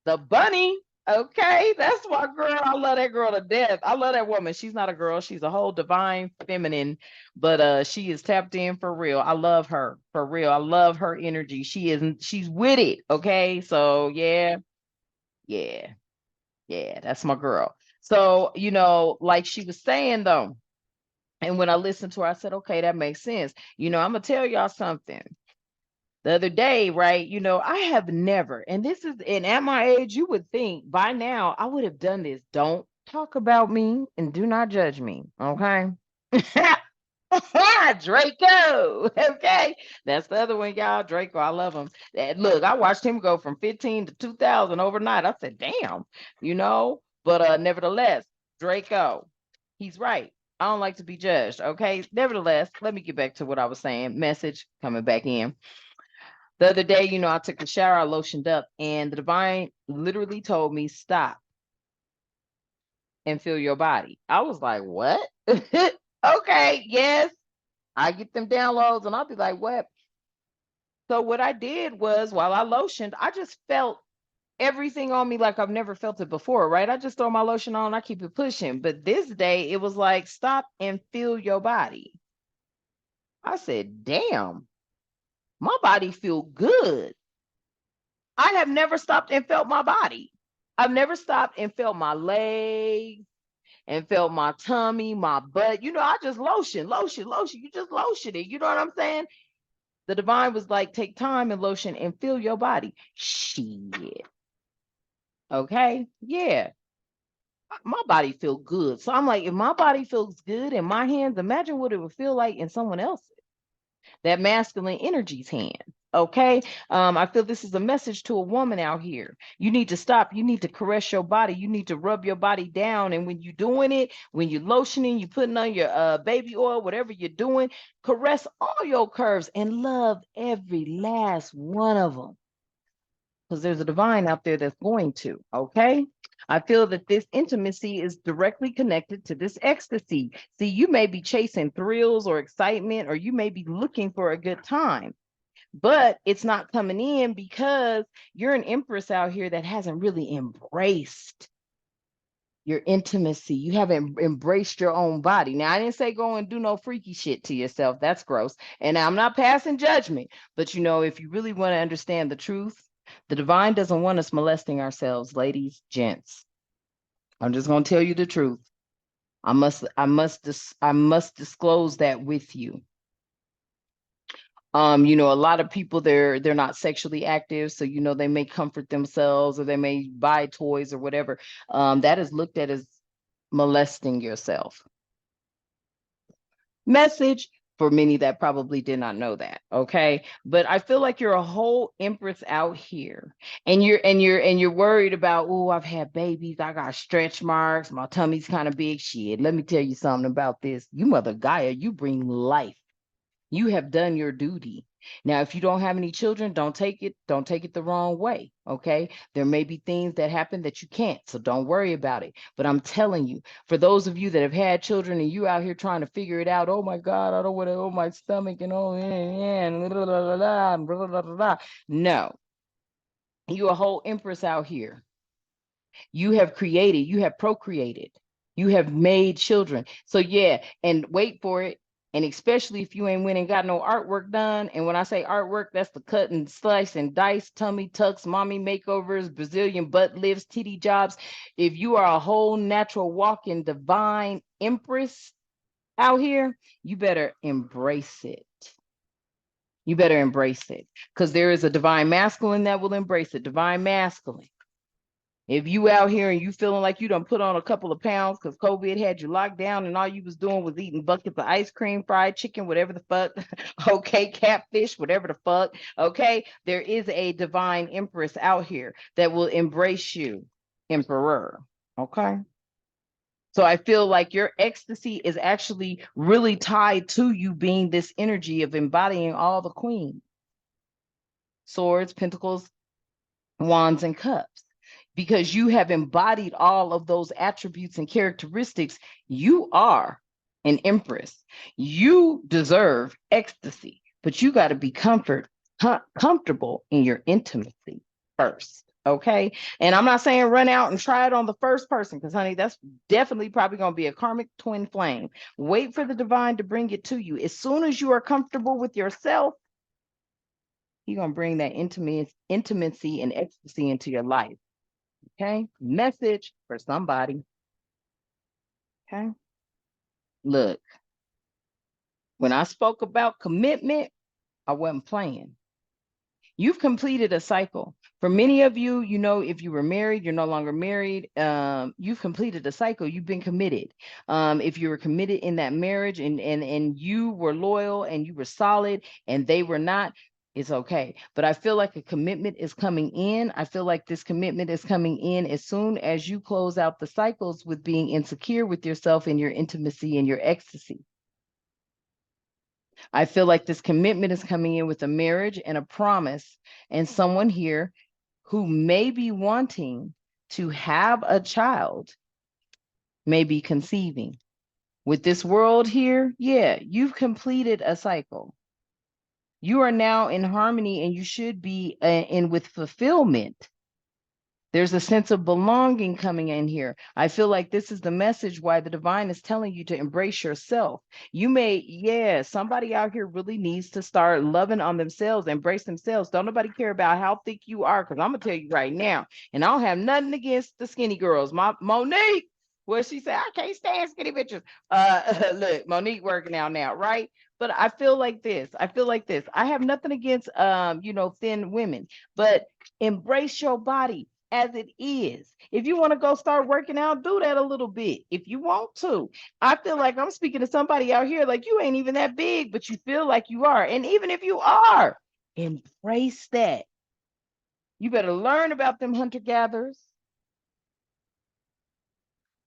the bunny. Okay, that's my girl. I love that girl to death. I love that woman. She's not a girl. She's a whole divine feminine, but she is tapped in for real. I love her for real. I love her energy. She's with it. Okay, so yeah, yeah, yeah. That's my girl. So like she was saying though, and when I listened to her, I said, okay, that makes sense. I'm gonna tell y'all something the other day, right? I have never, and at my age, you would think by now I would have done this. Don't talk about me and do not judge me, okay? Draco, okay? That's the other one, y'all. Draco, I love him. Look, I watched him go from 15 to 2000 overnight. I said, damn, but nevertheless, Draco, he's right. I don't like to be judged, okay? Nevertheless, let me get back to what I was saying. Message coming back in. The other day, I took a shower, I lotioned up, and the divine literally told me, stop and feel your body. I was like, what? Okay, yes. I get them downloads and I'll be like, what? So what I did was while I lotioned, I just felt everything on me like I've never felt it before, right? I just throw my lotion on, I keep it pushing. But this day it was like, stop and feel your body. I said, damn, my body feel good. I have never stopped and felt my body. I've never stopped and felt my legs and felt my tummy, my butt. I just lotion. You just lotion it. You know what I'm saying? The divine was like, take time and lotion and feel your body. Shit. Okay. Yeah. My body feel good. So I'm like, if my body feels good in my hands, imagine what it would feel like in someone else's. That masculine energy's hand. Okay. I feel this is a message to a woman out here. You need to stop. You need to caress your body. You need to rub your body down. And when you're doing it, when you're lotioning, you're putting on your baby oil, whatever you're doing, caress all your curves and love every last one of them. Because there's a divine out there that's going to. Okay. I feel that this intimacy is directly connected to this ecstasy. See, you may be chasing thrills or excitement, or you may be looking for a good time, but it's not coming in because you're an empress out here that hasn't really embraced your intimacy. You haven't embraced your own body. Now, I didn't say go and do no freaky shit to yourself. That's gross. And I'm not passing judgment, but if you really want to understand the truth, the divine doesn't want us molesting ourselves, ladies, gents. I'm just going to tell you the truth. I must disclose that with you. A lot of people they're not sexually active, so they may comfort themselves or they may buy toys or whatever. That is looked at as molesting yourself. Message for many that probably did not know that. Okay. But I feel like you're a whole empress out here and you're worried about, oh, I've had babies, I got stretch marks, my tummy's kind of big. Shit, let me tell you something about this. You Mother Gaia, you bring life. You have done your duty. Now, if you don't have any children, don't take it the wrong way. Okay. There may be things that happen that you can't. So don't worry about it. But I'm telling you, for those of you that have had children and you out here trying to figure it out, oh my God, I don't want to, oh my stomach and oh and blah, blah, blah, blah, blah, blah, blah. No, you a whole empress out here. You have created, you have procreated, you have made children. So yeah, and wait for it. And especially if you ain't went and got no artwork done. And when I say artwork, that's the cut and slice and dice, tummy tucks, mommy makeovers, Brazilian butt lifts, titty jobs. If you are a whole natural walking divine empress out here, you better embrace it. You better embrace it. Because there is a divine masculine that will embrace it. Divine masculine. If you out here and you feeling like you done put on a couple of pounds because COVID had you locked down and all you was doing was eating buckets of ice cream, fried chicken, whatever the fuck, okay, catfish, whatever the fuck, okay, there is a divine empress out here that will embrace you, emperor, okay? So I feel like your ecstasy is actually really tied to you being this energy of embodying all the queens, swords, pentacles, Wands and Cups. Because you have embodied all of those attributes and characteristics, you are an empress. You deserve ecstasy, but you got to be comfortable in your intimacy first. Okay. And I'm not saying run out and try it on the first person, because, honey, that's definitely probably going to be a karmic twin flame. Wait for the divine to bring it to you. As soon as you are comfortable with yourself, you're going to bring that intimacy and ecstasy into your life. Okay. Message for somebody. Okay. Look, when I spoke about commitment, I wasn't playing. You've completed a cycle. For many of you, you know, if you were married, you're no longer married. You've completed a cycle. You've been committed. If you were committed in that marriage and you were loyal and you were solid and they were not, it's okay. But I feel like a commitment is coming in. I feel like this commitment is coming in as soon as you close out the cycles with being insecure with yourself and your intimacy and your ecstasy. I feel like this commitment is coming in with a marriage and a promise, and someone here who may be wanting to have a child may be conceiving. With this world here, yeah, you've completed a cycle. You are now in harmony and you should be in with fulfillment. There's a sense of belonging coming in here. I feel like this is the message why the divine is telling you to embrace yourself. You may, yeah, somebody out here really needs to start loving on themselves, embrace themselves. Don't nobody care about how thick you are, because I'm going to tell you right now, and I don't have nothing against the skinny girls. My Monique, well, she said, I can't stand skinny bitches. Look, Monique working out now, right? But I feel like this. I feel like this. I have nothing against, thin women, but embrace your body as it is. If you want to go start working out, do that a little bit if you want to. I feel like I'm speaking to somebody out here like you ain't even that big, but you feel like you are. And even if you are, embrace that. You better learn about them hunter gatherers,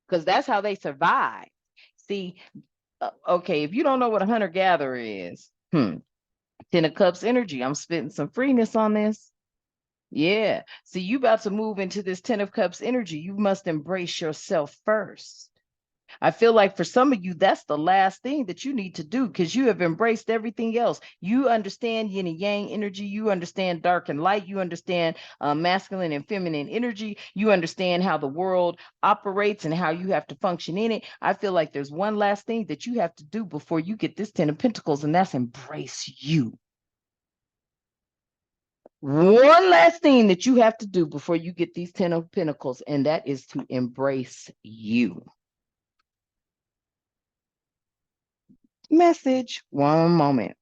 because that's how they survive. See, okay, if you don't know what a hunter gatherer is, Ten of Cups energy. I'm spitting some freeness on this. Yeah. See, you about to move into this Ten of Cups energy. You must embrace yourself first. I feel like for some of you, that's the last thing that you need to do, because you have embraced everything else. You understand yin and yang energy. You understand dark and light. You understand masculine and feminine energy. You understand how the world operates and how you have to function in it. I feel like there's one last thing that you have to do before you get this Ten of Pentacles, and that's embrace you. One last thing that you have to do before you get these 10 of Pentacles, and that is to embrace you. Message, one moment.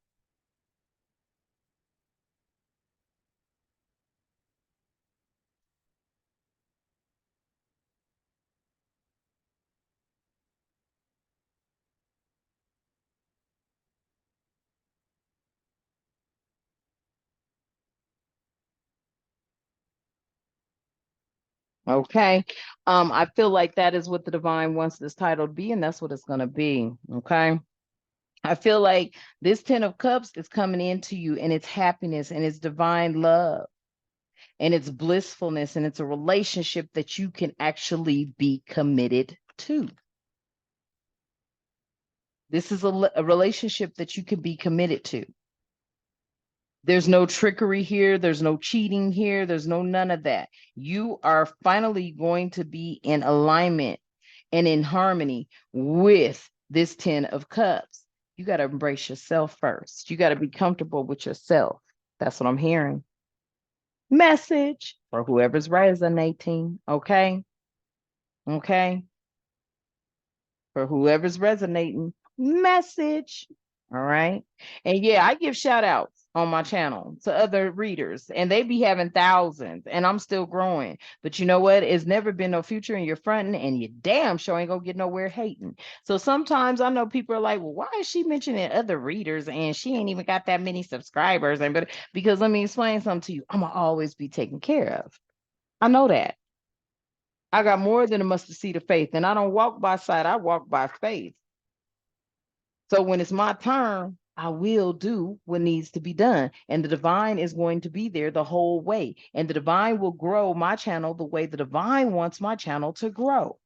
Okay. I feel like that is what the divine wants this title to be, and that's what it's going to be. Okay. I feel like this 10 of Cups is coming into you, and it's happiness and it's divine love and it's blissfulness, and it's a relationship that you can actually be committed to. This is a relationship that you can be committed to. There's no trickery here. There's no cheating here. There's no none of that. You are finally going to be in alignment and in harmony with this 10 of Cups. You got to embrace yourself first. You got to be comfortable with yourself. That's what I'm hearing. Message for whoever's resonating. Okay. Okay. For whoever's resonating, message. All right. And yeah, I give shout outs on my channel to other readers, and they be having thousands, and I'm still growing. But you know what? It's never been no future in your fronting, and you damn sure ain't gonna get nowhere hating. So sometimes I know people are like, well, why is she mentioning other readers and she ain't even got that many subscribers? And but because let me explain something to you, I'm gonna always be taken care of. I know that. I got more than a mustard seed of faith, and I don't walk by sight, I walk by faith. So when it's my turn, I will do what needs to be done. And the divine is going to be there the whole way. And the divine will grow my channel the way the divine wants my channel to grow.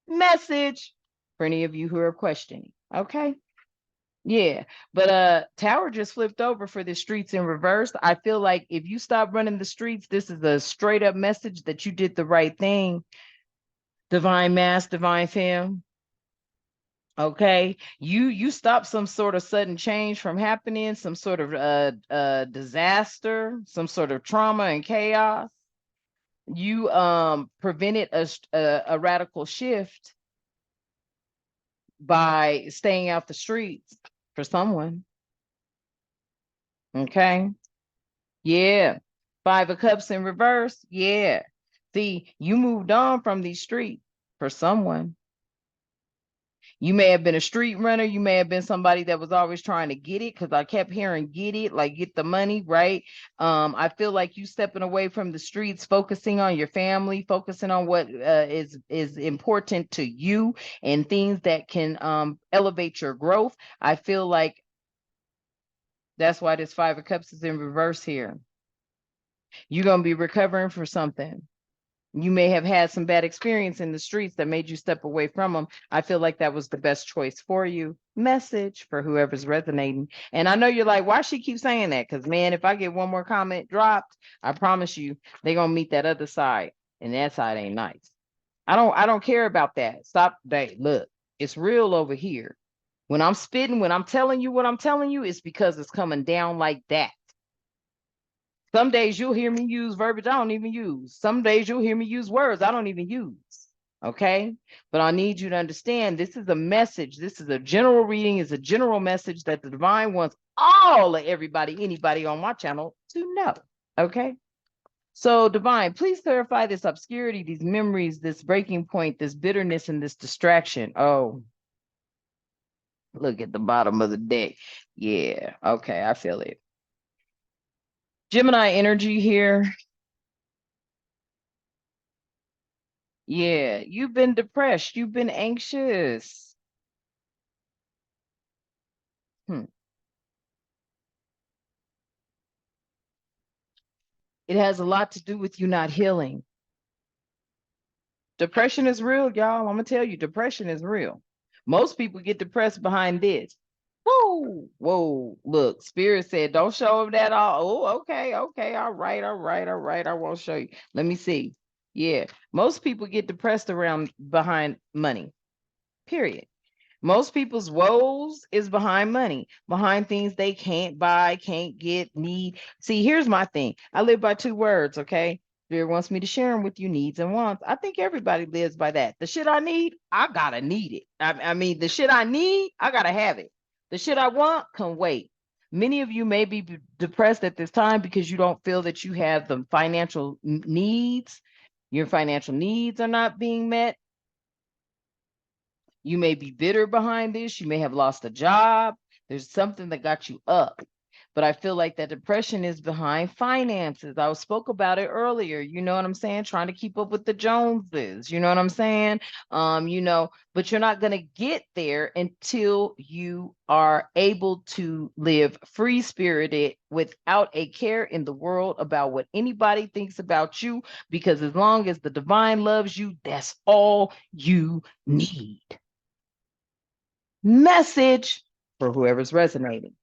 Message for any of you who are questioning. Okay. Yeah. But Tower just flipped over for the streets in reverse. I feel like if you stop running the streets, this is a straight up message that you did the right thing. Divine mass, divine femme. Okay, you stop some sort of sudden change from happening, some sort of disaster, some sort of trauma and chaos. You prevented a radical shift by staying out the streets for someone. Okay, yeah. Five of Cups in reverse. Yeah. See, you moved on from these streets for someone. You may have been a street runner. You may have been somebody that was always trying to get it, because I kept hearing get it, like get the money, right? I feel like you stepping away from the streets, focusing on your family, focusing on what is important to you and things that can elevate your growth. I feel like that's why this Five of Cups is in reverse here. You're going to be recovering for something. You may have had some bad experience in the streets that made you step away from them. I feel like that was the best choice for you. Message for whoever's resonating. And I know you're like, why she keep saying that? Because man, if I get one more comment dropped, I promise you they're gonna meet that other side. And that side ain't nice. I don't care about that. Stop that. Look, it's real over here. When I'm spitting, when I'm telling you what I'm telling you, it's because it's coming down like that. Some days you'll hear me use verbiage I don't even use. Some days you'll hear me use words I don't even use. Okay. But I need you to understand this is a message. This is a general reading, is a general message that the divine wants all of everybody, anybody on my channel to know. Okay. So, divine, please clarify this obscurity, these memories, this breaking point, this bitterness, and this distraction. Oh, look at the bottom of the deck. Yeah. Okay. I feel it. Gemini energy here. Yeah, you've been depressed. You've been anxious. Hmm. It has a lot to do with you not healing. Depression is real, y'all. I'm gonna tell you, depression is real. Most people get depressed behind this. Whoa, whoa. Look, Spirit said, don't show them that all. Oh, okay, okay. All right, all right, all right. I won't show you. Let me see. Yeah. Most people get depressed around behind money. Period. Most people's woes is behind money, behind things they can't buy, can't get, need. See, here's my thing. I live by two words, okay? Spirit wants me to share them with you, needs and wants. I think everybody lives by that. The shit I need, I gotta need it. I mean, the shit I need, I gotta have it. The shit I want can wait. Many of you may be depressed at this time because you don't feel that you have the financial needs. Your financial needs are not being met. You may be bitter behind this. You may have lost a job. There's something that got you up. But I feel like that depression is behind finances. I spoke about it earlier. You know what I'm saying? Trying to keep up with the Joneses. You know what I'm saying? But you're not going to get there until you are able to live free spirited without a care in the world about what anybody thinks about you. Because as long as the divine loves you, that's all you need. Message for whoever's resonating.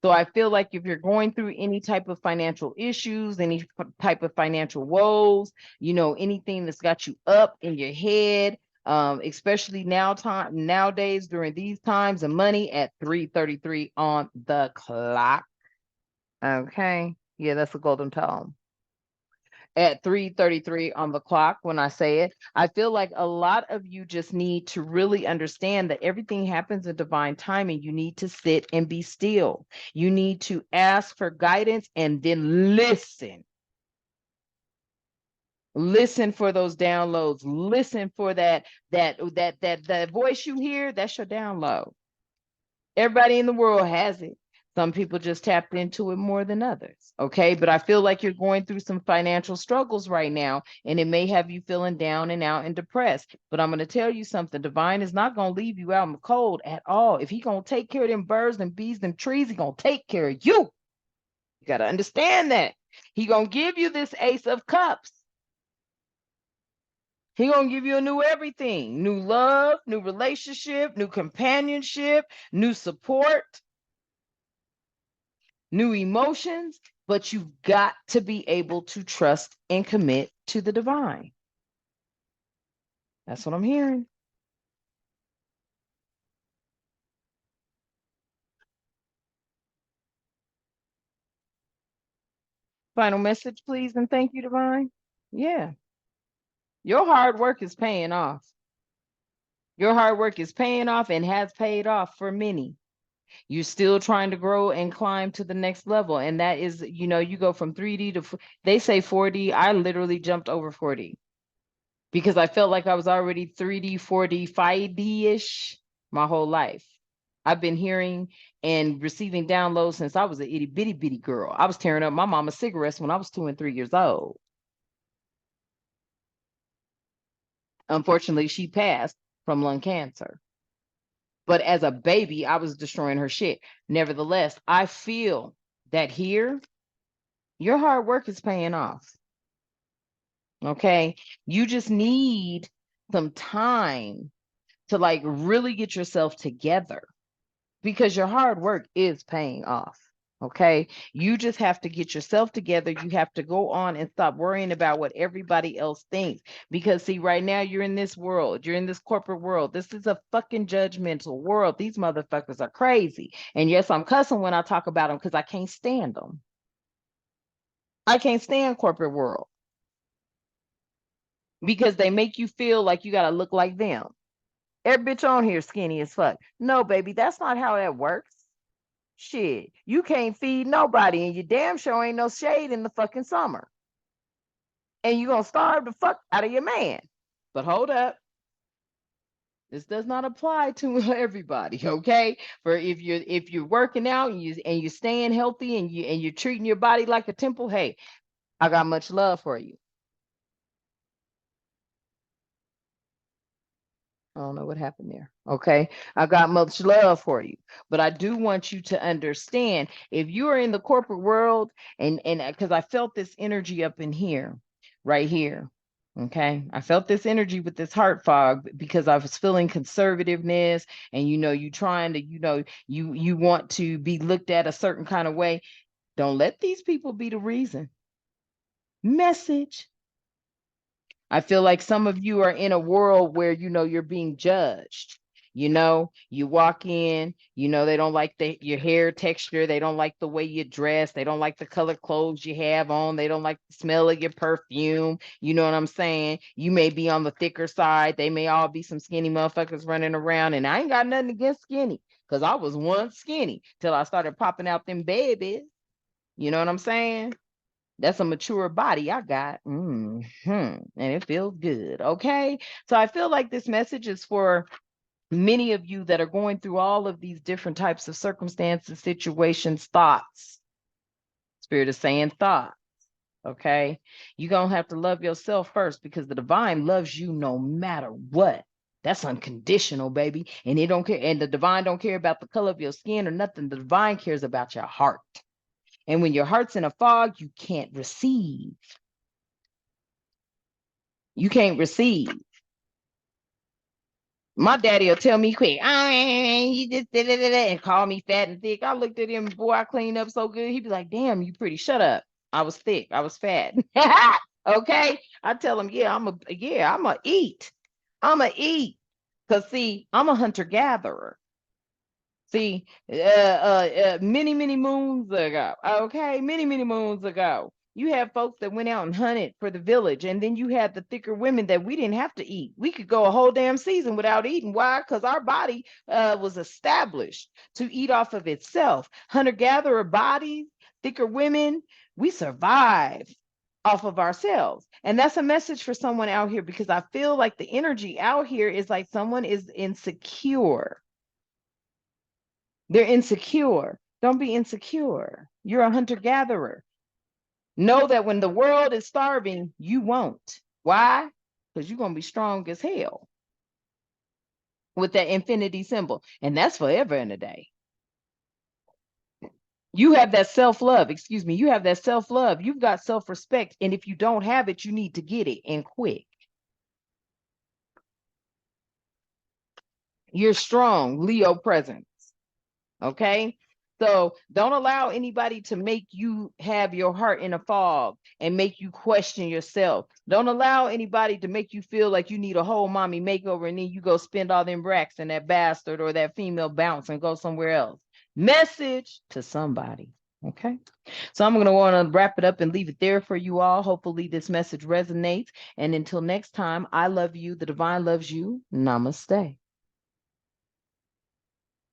So I feel like if you're going through any type of financial issues, any type of financial woes, anything that's got you up in your head, especially nowadays during these times of money at 3:33 on the clock. Okay. Yeah, that's a golden tone. At 3:33 on the clock when I say it. I feel like a lot of you just need to really understand that everything happens in divine timing. You need to sit and be still. You need to ask for guidance and then listen. Listen for those downloads. Listen for that voice you hear, that's your download. Everybody in the world has it. Some people just tapped into it more than others. Okay. But I feel like you're going through some financial struggles right now, and it may have you feeling down and out and depressed. But I'm going to tell you something. Divine is not going to leave you out in the cold at all. If he going to take care of them birds and bees and trees, he going to take care of you. You got to understand that. He going to give you this Ace of Cups. He gonna give you a new everything, new love, new relationship, new companionship, new support, new emotions, but you've got to be able to trust and commit to the divine. That's what I'm hearing. Final message, please, and thank you, divine. Yeah. Your hard work is paying off. Your hard work is paying off and has paid off for many. You're still trying to grow and climb to the next level. And that is, you go from 3D to, they say 4D. I literally jumped over 4D because I felt like I was already 3D, 4D, 5D-ish my whole life. I've been hearing and receiving downloads since I was an itty bitty bitty girl. I was tearing up my mama's cigarettes when I was 2 and 3 years old. Unfortunately, she passed from lung cancer. But as a baby, I was destroying her shit. Nevertheless, I feel that here, your hard work is paying off. Okay. You just need some time to like really get yourself together because your hard work is paying off. Okay. You just have to get yourself together. You have to go on and stop worrying about what everybody else thinks. Because, see, right now you're in this world, you're in this corporate world. This is a fucking judgmental world. These motherfuckers are crazy. And yes, I'm cussing when I talk about them because I can't stand them. I can't stand corporate world because they make you feel like you got to look like them. Every bitch on here skinny as fuck. No, baby, that's not how that works. Shit, you can't feed nobody, and you damn sure ain't no shade in the fucking summer. And you gonna starve the fuck out of your man. But hold up. This does not apply to everybody, okay? For if you're working out and you're staying healthy and you're treating your body like a temple, hey, I got much love for you. I don't know what happened there. Okay. I got much love for you. But I do want you to understand if you are in the corporate world and because I felt this energy up in here, right here. Okay. I felt this energy with this heart fog because I was feeling conservativeness and you trying to, you want to be looked at a certain kind of way. Don't let these people be the reason. Message. I feel like some of you are in a world where, you're being judged. You walk in, they don't like your hair texture. They don't like the way you dress. They don't like the color clothes you have on. They don't like the smell of your perfume. You know what I'm saying? You may be on the thicker side. They may all be some skinny motherfuckers running around. And I ain't got nothing against skinny because I was once skinny till I started popping out them babies. You know what I'm saying? That's a mature body I got. And it feels good. Okay. So I feel like this message is for many of you that are going through all of these different types of circumstances, situations, thoughts. Spirit is saying thoughts. Okay. You're going to have to love yourself first because the divine loves you no matter what. That's unconditional, baby. And it don't care. And the divine don't care about the color of your skin or nothing. The divine cares about your heart. And when your heart's in a fog, you can't receive. You can't receive. My daddy will tell me quick, oh, you just did it and call me fat and thick. I looked at him, boy, I cleaned up so good. He'd be like, damn, you pretty. Shut up. I was thick. I was fat. Okay. I tell him, yeah, I'm a eat. I'm a eat. Cause see, I'm a hunter gatherer. See, many, many moons ago, okay, many moons ago, you have folks that went out and hunted for the village, and then you had the thicker women that we didn't have to eat. We could go a whole damn season without eating. Why? Because our body was established to eat off of itself. Hunter-gatherer bodies, thicker women, we survive off of ourselves. And that's a message for someone out here because I feel like the energy out here is like someone is insecure. They're insecure. Don't be insecure. You're a hunter-gatherer. Know that when the world is starving, you won't. Why? Because you're going to be strong as hell with that infinity symbol. And that's forever and a day. You have that self-love, excuse me, you have that self-love. You've got self-respect. And if you don't have it, you need to get it, and quick. You're strong, Leo presence. Okay. So don't allow anybody to make you have your heart in a fog and make you question yourself. Don't allow anybody to make you feel like you need a whole mommy makeover and then you go spend all them racks and that bastard or that female bounce and go somewhere else. Message to somebody. Okay. So I'm going to want to wrap it up and leave it there for you all. Hopefully this message resonates. And until next time, I love you. The divine loves you. Namaste.